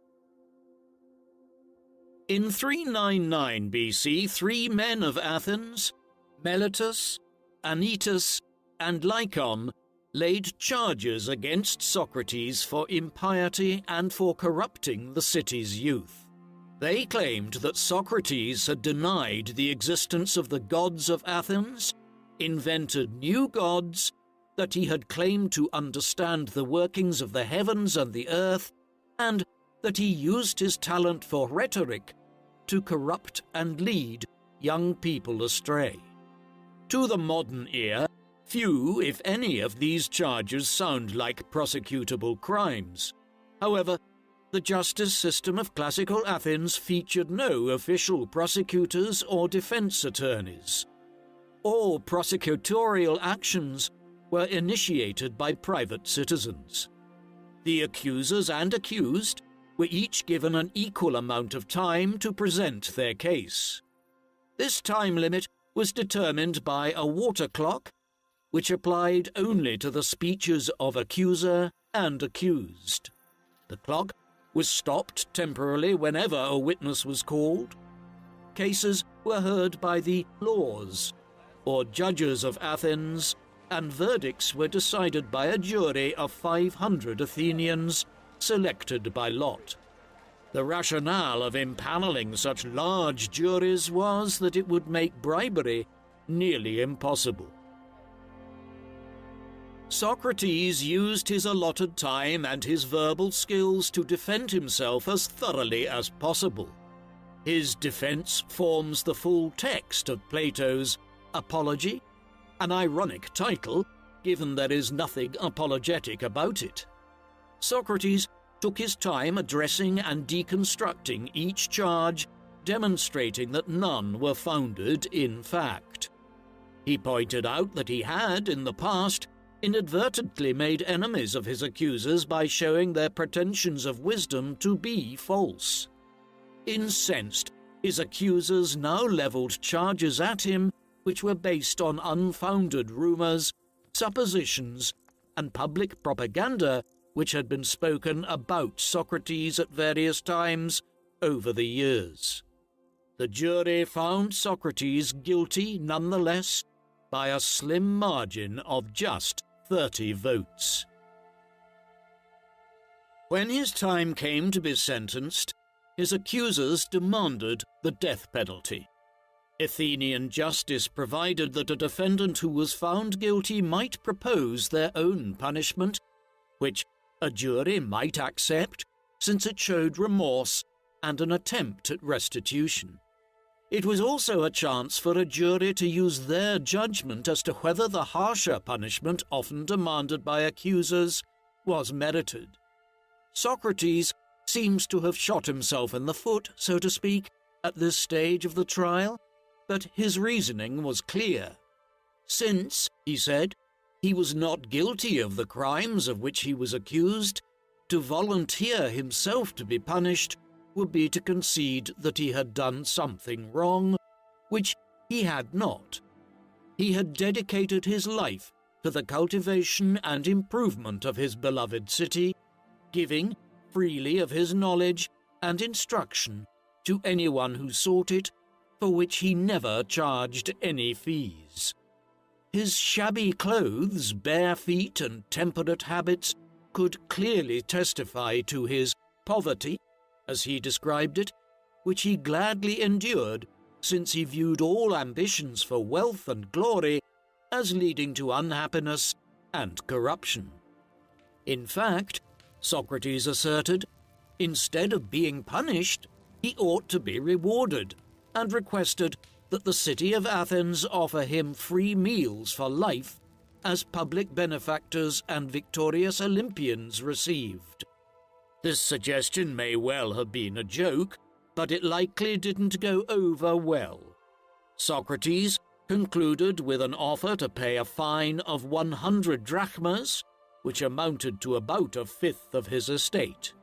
In 399 BC, 3 men of Athens, Meletus, Anytus, and Lycon, laid charges against Socrates for impiety and for corrupting the city's youth. They claimed that Socrates had denied the existence of the gods of Athens, invented new gods, that he had claimed to understand the workings of the heavens and the earth, and that he used his talent for rhetoric to corrupt and lead young people astray. To the modern ear, Few, if any, of these charges sound like prosecutable crimes. However, the justice system of classical Athens featured no official prosecutors or defense attorneys. All prosecutorial actions were initiated by private citizens. The accusers and accused were each given an equal amount of time to present their case. This time limit was determined by a water clock, which applied only to the speeches of accuser and accused. The clock was stopped temporarily whenever a witness was called. Cases were heard by the laws, or judges of Athens, and verdicts were decided by a jury of 500 Athenians, selected by lot. The rationale of impaneling such large juries was that it would make bribery nearly impossible. Socrates used his allotted time and his verbal skills to defend himself as thoroughly as possible. His defense forms the full text of Plato's Apology, an ironic title, given there is nothing apologetic about it. Socrates took his time addressing and deconstructing each charge, demonstrating that none were founded in fact. He pointed out that he had, in the past, inadvertently made enemies of his accusers by showing their pretensions of wisdom to be false. Incensed, his accusers now levelled charges at him which were based on unfounded rumours, suppositions, and public propaganda which had been spoken about Socrates at various times over the years. The jury found Socrates guilty nonetheless by a slim margin of just 30 votes. When his time came to be sentenced, his accusers demanded the death penalty. Athenian justice provided that a defendant who was found guilty might propose their own punishment, which a jury might accept since it showed remorse and an attempt at restitution. It was also a chance for a jury to use their judgment as to whether the harsher punishment often demanded by accusers was merited. Socrates seems to have shot himself in the foot, so to speak, at this stage of the trial, but his reasoning was clear. Since, he said, he was not guilty of the crimes of which he was accused, to volunteer himself to be punished would be to concede that he had done something wrong, which he had not. He had dedicated his life to the cultivation and improvement of his beloved city, giving freely of his knowledge and instruction to anyone who sought it, for which he never charged any fees. His shabby clothes, bare feet, and temperate habits could clearly testify to his poverty, as he described it, which he gladly endured, since he viewed all ambitions for wealth and glory as leading to unhappiness and corruption. In fact, Socrates asserted, instead of being punished, he ought to be rewarded, and requested that the city of Athens offer him free meals for life, as public benefactors and victorious Olympians received. This suggestion may well have been a joke, but it likely didn't go over well. Socrates concluded with an offer to pay a fine of 100 drachmas, which amounted to about a fifth of his estate.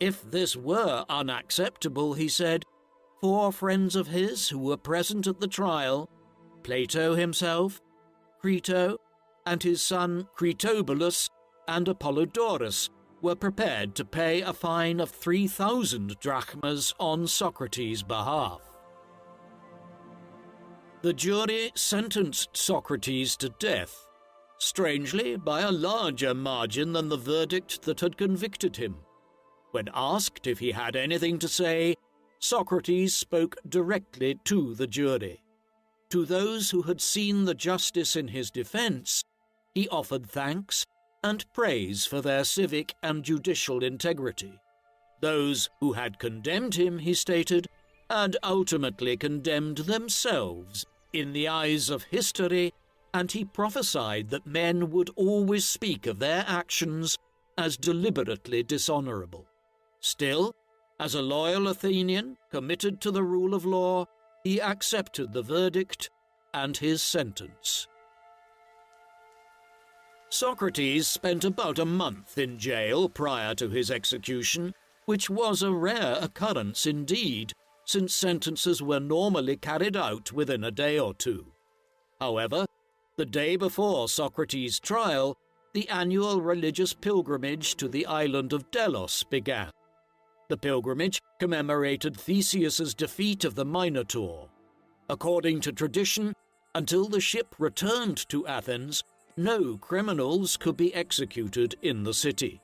If this were unacceptable, he said, 4 friends of his who were present at the trial, Plato himself, Crito, and his son Critobulus and Apollodorus, were prepared to pay a fine of 3,000 drachmas on Socrates' behalf. The jury sentenced Socrates to death, strangely by a larger margin than the verdict that had convicted him. When asked if he had anything to say, Socrates spoke directly to the jury. To those who had seen the justice in his defense, he offered thanks and praise for their civic and judicial integrity. Those who had condemned him, he stated, had ultimately condemned themselves in the eyes of history and he prophesied that men would always speak of their actions as deliberately dishonorable. Still, as a loyal Athenian committed to the rule of law, he accepted the verdict and his sentence. Socrates spent about a month in jail prior to his execution, which was a rare occurrence indeed, since sentences were normally carried out within a day or two. However, the day before Socrates' trial, the annual religious pilgrimage to the island of Delos began. The pilgrimage commemorated Theseus's defeat of the Minotaur. According to tradition, until the ship returned to Athens, no criminals could be executed in the city.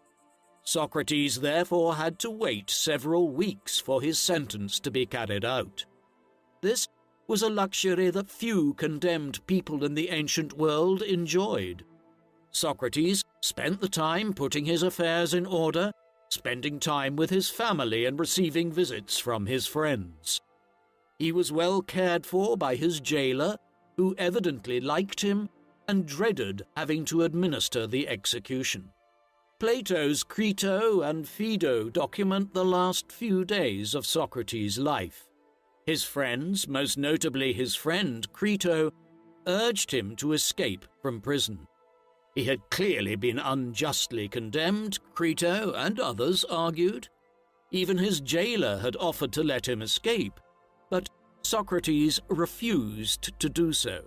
Socrates therefore had to wait several weeks for his sentence to be carried out. This was a luxury that few condemned people in the ancient world enjoyed. Socrates spent the time putting his affairs in order, spending time with his family and receiving visits from his friends. He was well cared for by his jailer, who evidently liked him and dreaded having to administer the execution. Plato's Crito and Phaedo document the last few days of Socrates' life. His friends, most notably his friend Crito, urged him to escape from prison. He had clearly been unjustly condemned, Crito and others argued. Even his jailer had offered to let him escape, but Socrates refused to do so.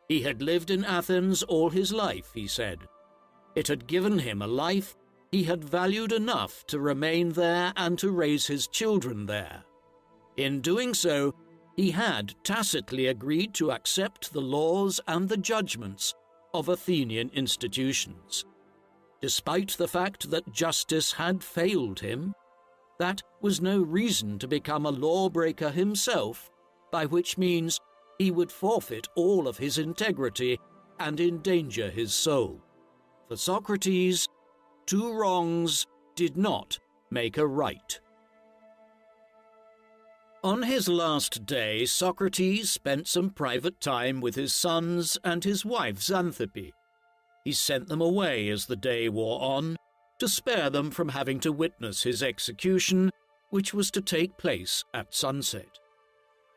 He had lived in Athens all his life, he said. It had given him a life he had valued enough to remain there and to raise his children there. In doing so, he had tacitly agreed to accept the laws and the judgments of Athenian institutions. Despite the fact that justice had failed him, that was no reason to become a lawbreaker himself, by which means he would forfeit all of his integrity and endanger his soul. For Socrates, two wrongs did not make a right. On his last day, Socrates spent some private time with his sons and his wife Xanthippe. He sent them away as the day wore on, to spare them from having to witness his execution, which was to take place at sunset.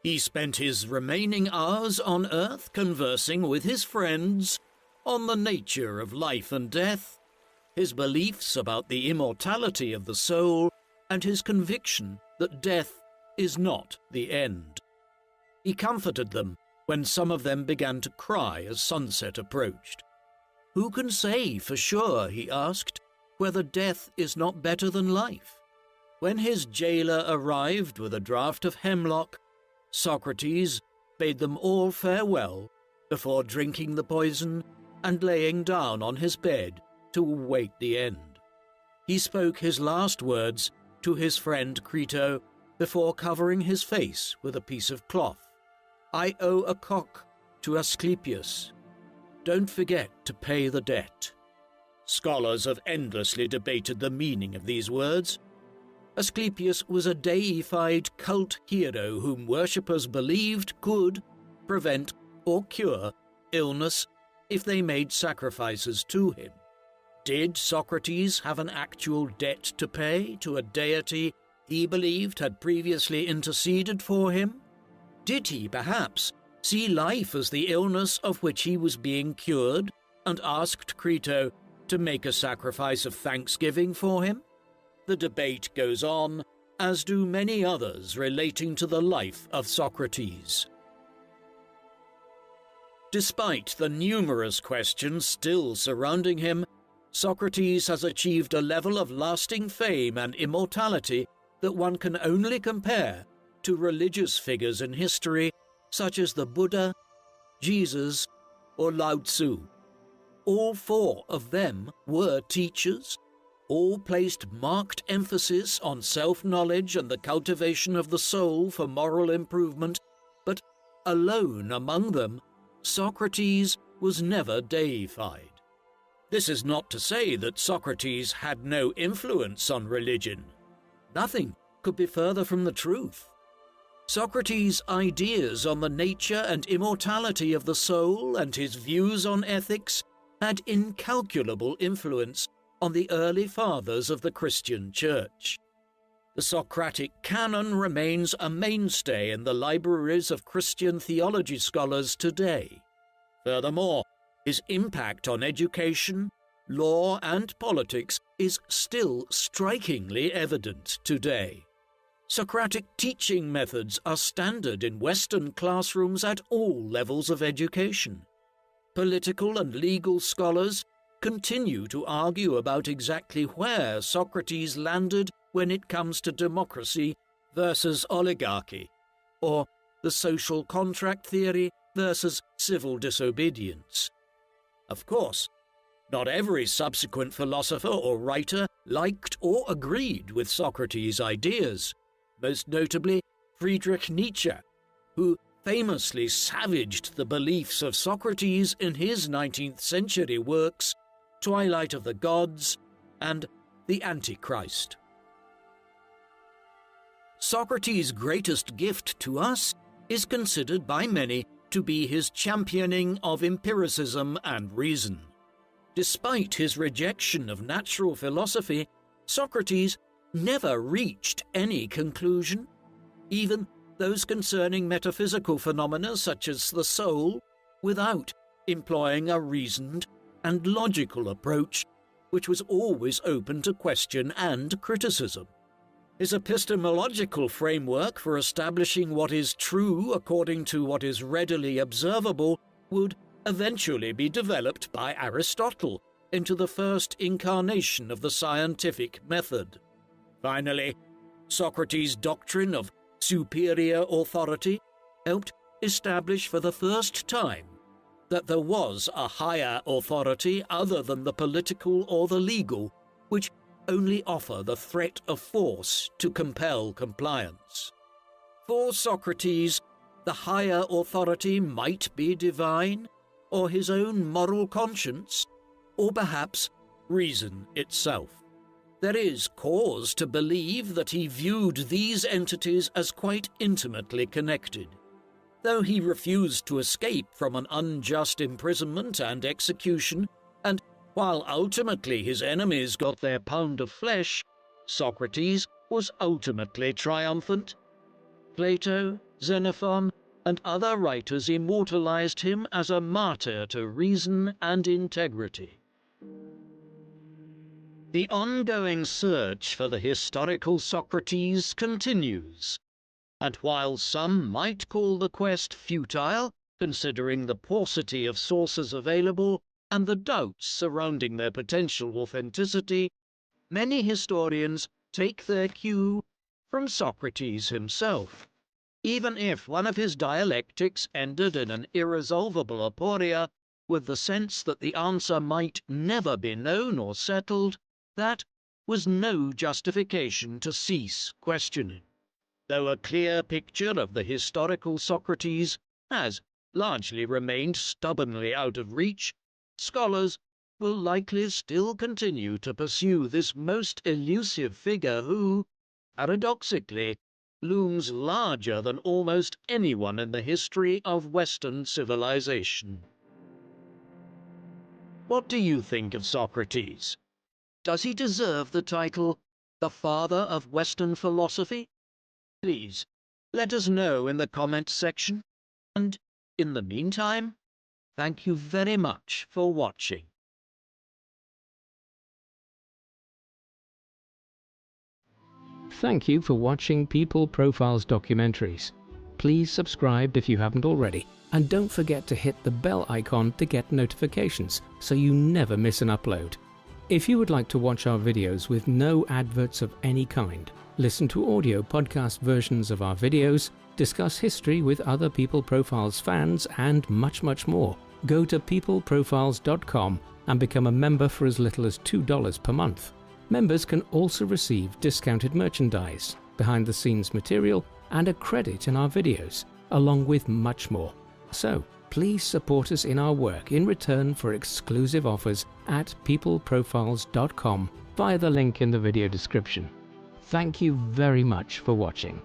He spent his remaining hours on earth conversing with his friends on the nature of life and death, his beliefs about the immortality of the soul, and his conviction that death is not the end. He comforted them when some of them began to cry as sunset approached. Who can say for sure, he asked, whether death is not better than life? When his jailer arrived with a draught of hemlock, Socrates bade them all farewell before drinking the poison and laying down on his bed to await the end. He spoke his last words to his friend Crito before covering his face with a piece of cloth. I owe a cock to Asclepius. Don't forget to pay the debt. Scholars have endlessly debated the meaning of these words. Asclepius was a deified cult hero whom worshippers believed could prevent or cure illness if they made sacrifices to him. Did Socrates have an actual debt to pay to a deity he believed had previously interceded for him? Did he, perhaps, see life as the illness of which he was being cured and asked Crito to make a sacrifice of thanksgiving for him? The debate goes on, as do many others relating to the life of Socrates. Despite the numerous questions still surrounding him, Socrates has achieved a level of lasting fame and immortality that one can only compare to religious figures in history such as the Buddha, Jesus, or Lao Tzu. All four of them were teachers. All placed marked emphasis on self-knowledge and the cultivation of the soul for moral improvement, but alone among them, Socrates was never deified. This is not to say that Socrates had no influence on religion. Nothing could be further from the truth. Socrates' ideas on the nature and immortality of the soul and his views on ethics had incalculable influence on the early fathers of the Christian Church. The Socratic canon remains a mainstay in the libraries of Christian theology scholars today. Furthermore, his impact on education, law, and politics is still strikingly evident today. Socratic teaching methods are standard in Western classrooms at all levels of education. Political and legal scholars continue to argue about exactly where Socrates landed when it comes to democracy versus oligarchy, or the social contract theory versus civil disobedience. Of course, not every subsequent philosopher or writer liked or agreed with Socrates' ideas, most notably Friedrich Nietzsche, who famously savaged the beliefs of Socrates in his 19th century works Twilight of the Gods and The Antichrist. Socrates' greatest gift to us is considered by many to be his championing of empiricism and reason. Despite his rejection of natural philosophy, Socrates never reached any conclusion, even those concerning metaphysical phenomena such as the soul, without employing a reasoned and logical approach, which was always open to question and criticism. His epistemological framework for establishing what is true according to what is readily observable would eventually be developed by Aristotle into the first incarnation of the scientific method. Finally, Socrates' doctrine of superior authority helped establish for the first time that there was a higher authority other than the political or the legal, which only offer the threat of force to compel compliance. For Socrates, the higher authority might be divine, or his own moral conscience, or perhaps reason itself. There is cause to believe that he viewed these entities as quite intimately connected. Though he refused to escape from an unjust imprisonment and execution, and while ultimately his enemies got their pound of flesh, Socrates was ultimately triumphant. Plato, Xenophon, and other writers immortalized him as a martyr to reason and integrity. The ongoing search for the historical Socrates continues, and while some might call the quest futile, considering the paucity of sources available and the doubts surrounding their potential authenticity, many historians take their cue from Socrates himself. Even if one of his dialectics ended in an irresolvable aporia, with the sense that the answer might never be known or settled, that was no justification to cease questioning. Though a clear picture of the historical Socrates has largely remained stubbornly out of reach, scholars will likely still continue to pursue this most elusive figure who, paradoxically, looms larger than almost anyone in the history of Western civilization. What do you think of Socrates? Does he deserve the title, the father of Western philosophy? Please, let us know in the comment section. And in the meantime, thank you very much for watching. Thank you for watching People Profiles Documentaries. Please subscribe if you haven't already, and don't forget to hit the bell icon to get notifications so you never miss an upload. If you would like to watch our videos with no adverts of any kind, listen to audio podcast versions of our videos, discuss history with other People Profiles fans, and much, much more, go to peopleprofiles.com and become a member for as little as $2 per month. Members can also receive discounted merchandise, behind-the-scenes material, and a credit in our videos, along with much more. So, please support us in our work in return for exclusive offers at peopleprofiles.com via the link in the video description. Thank you very much for watching.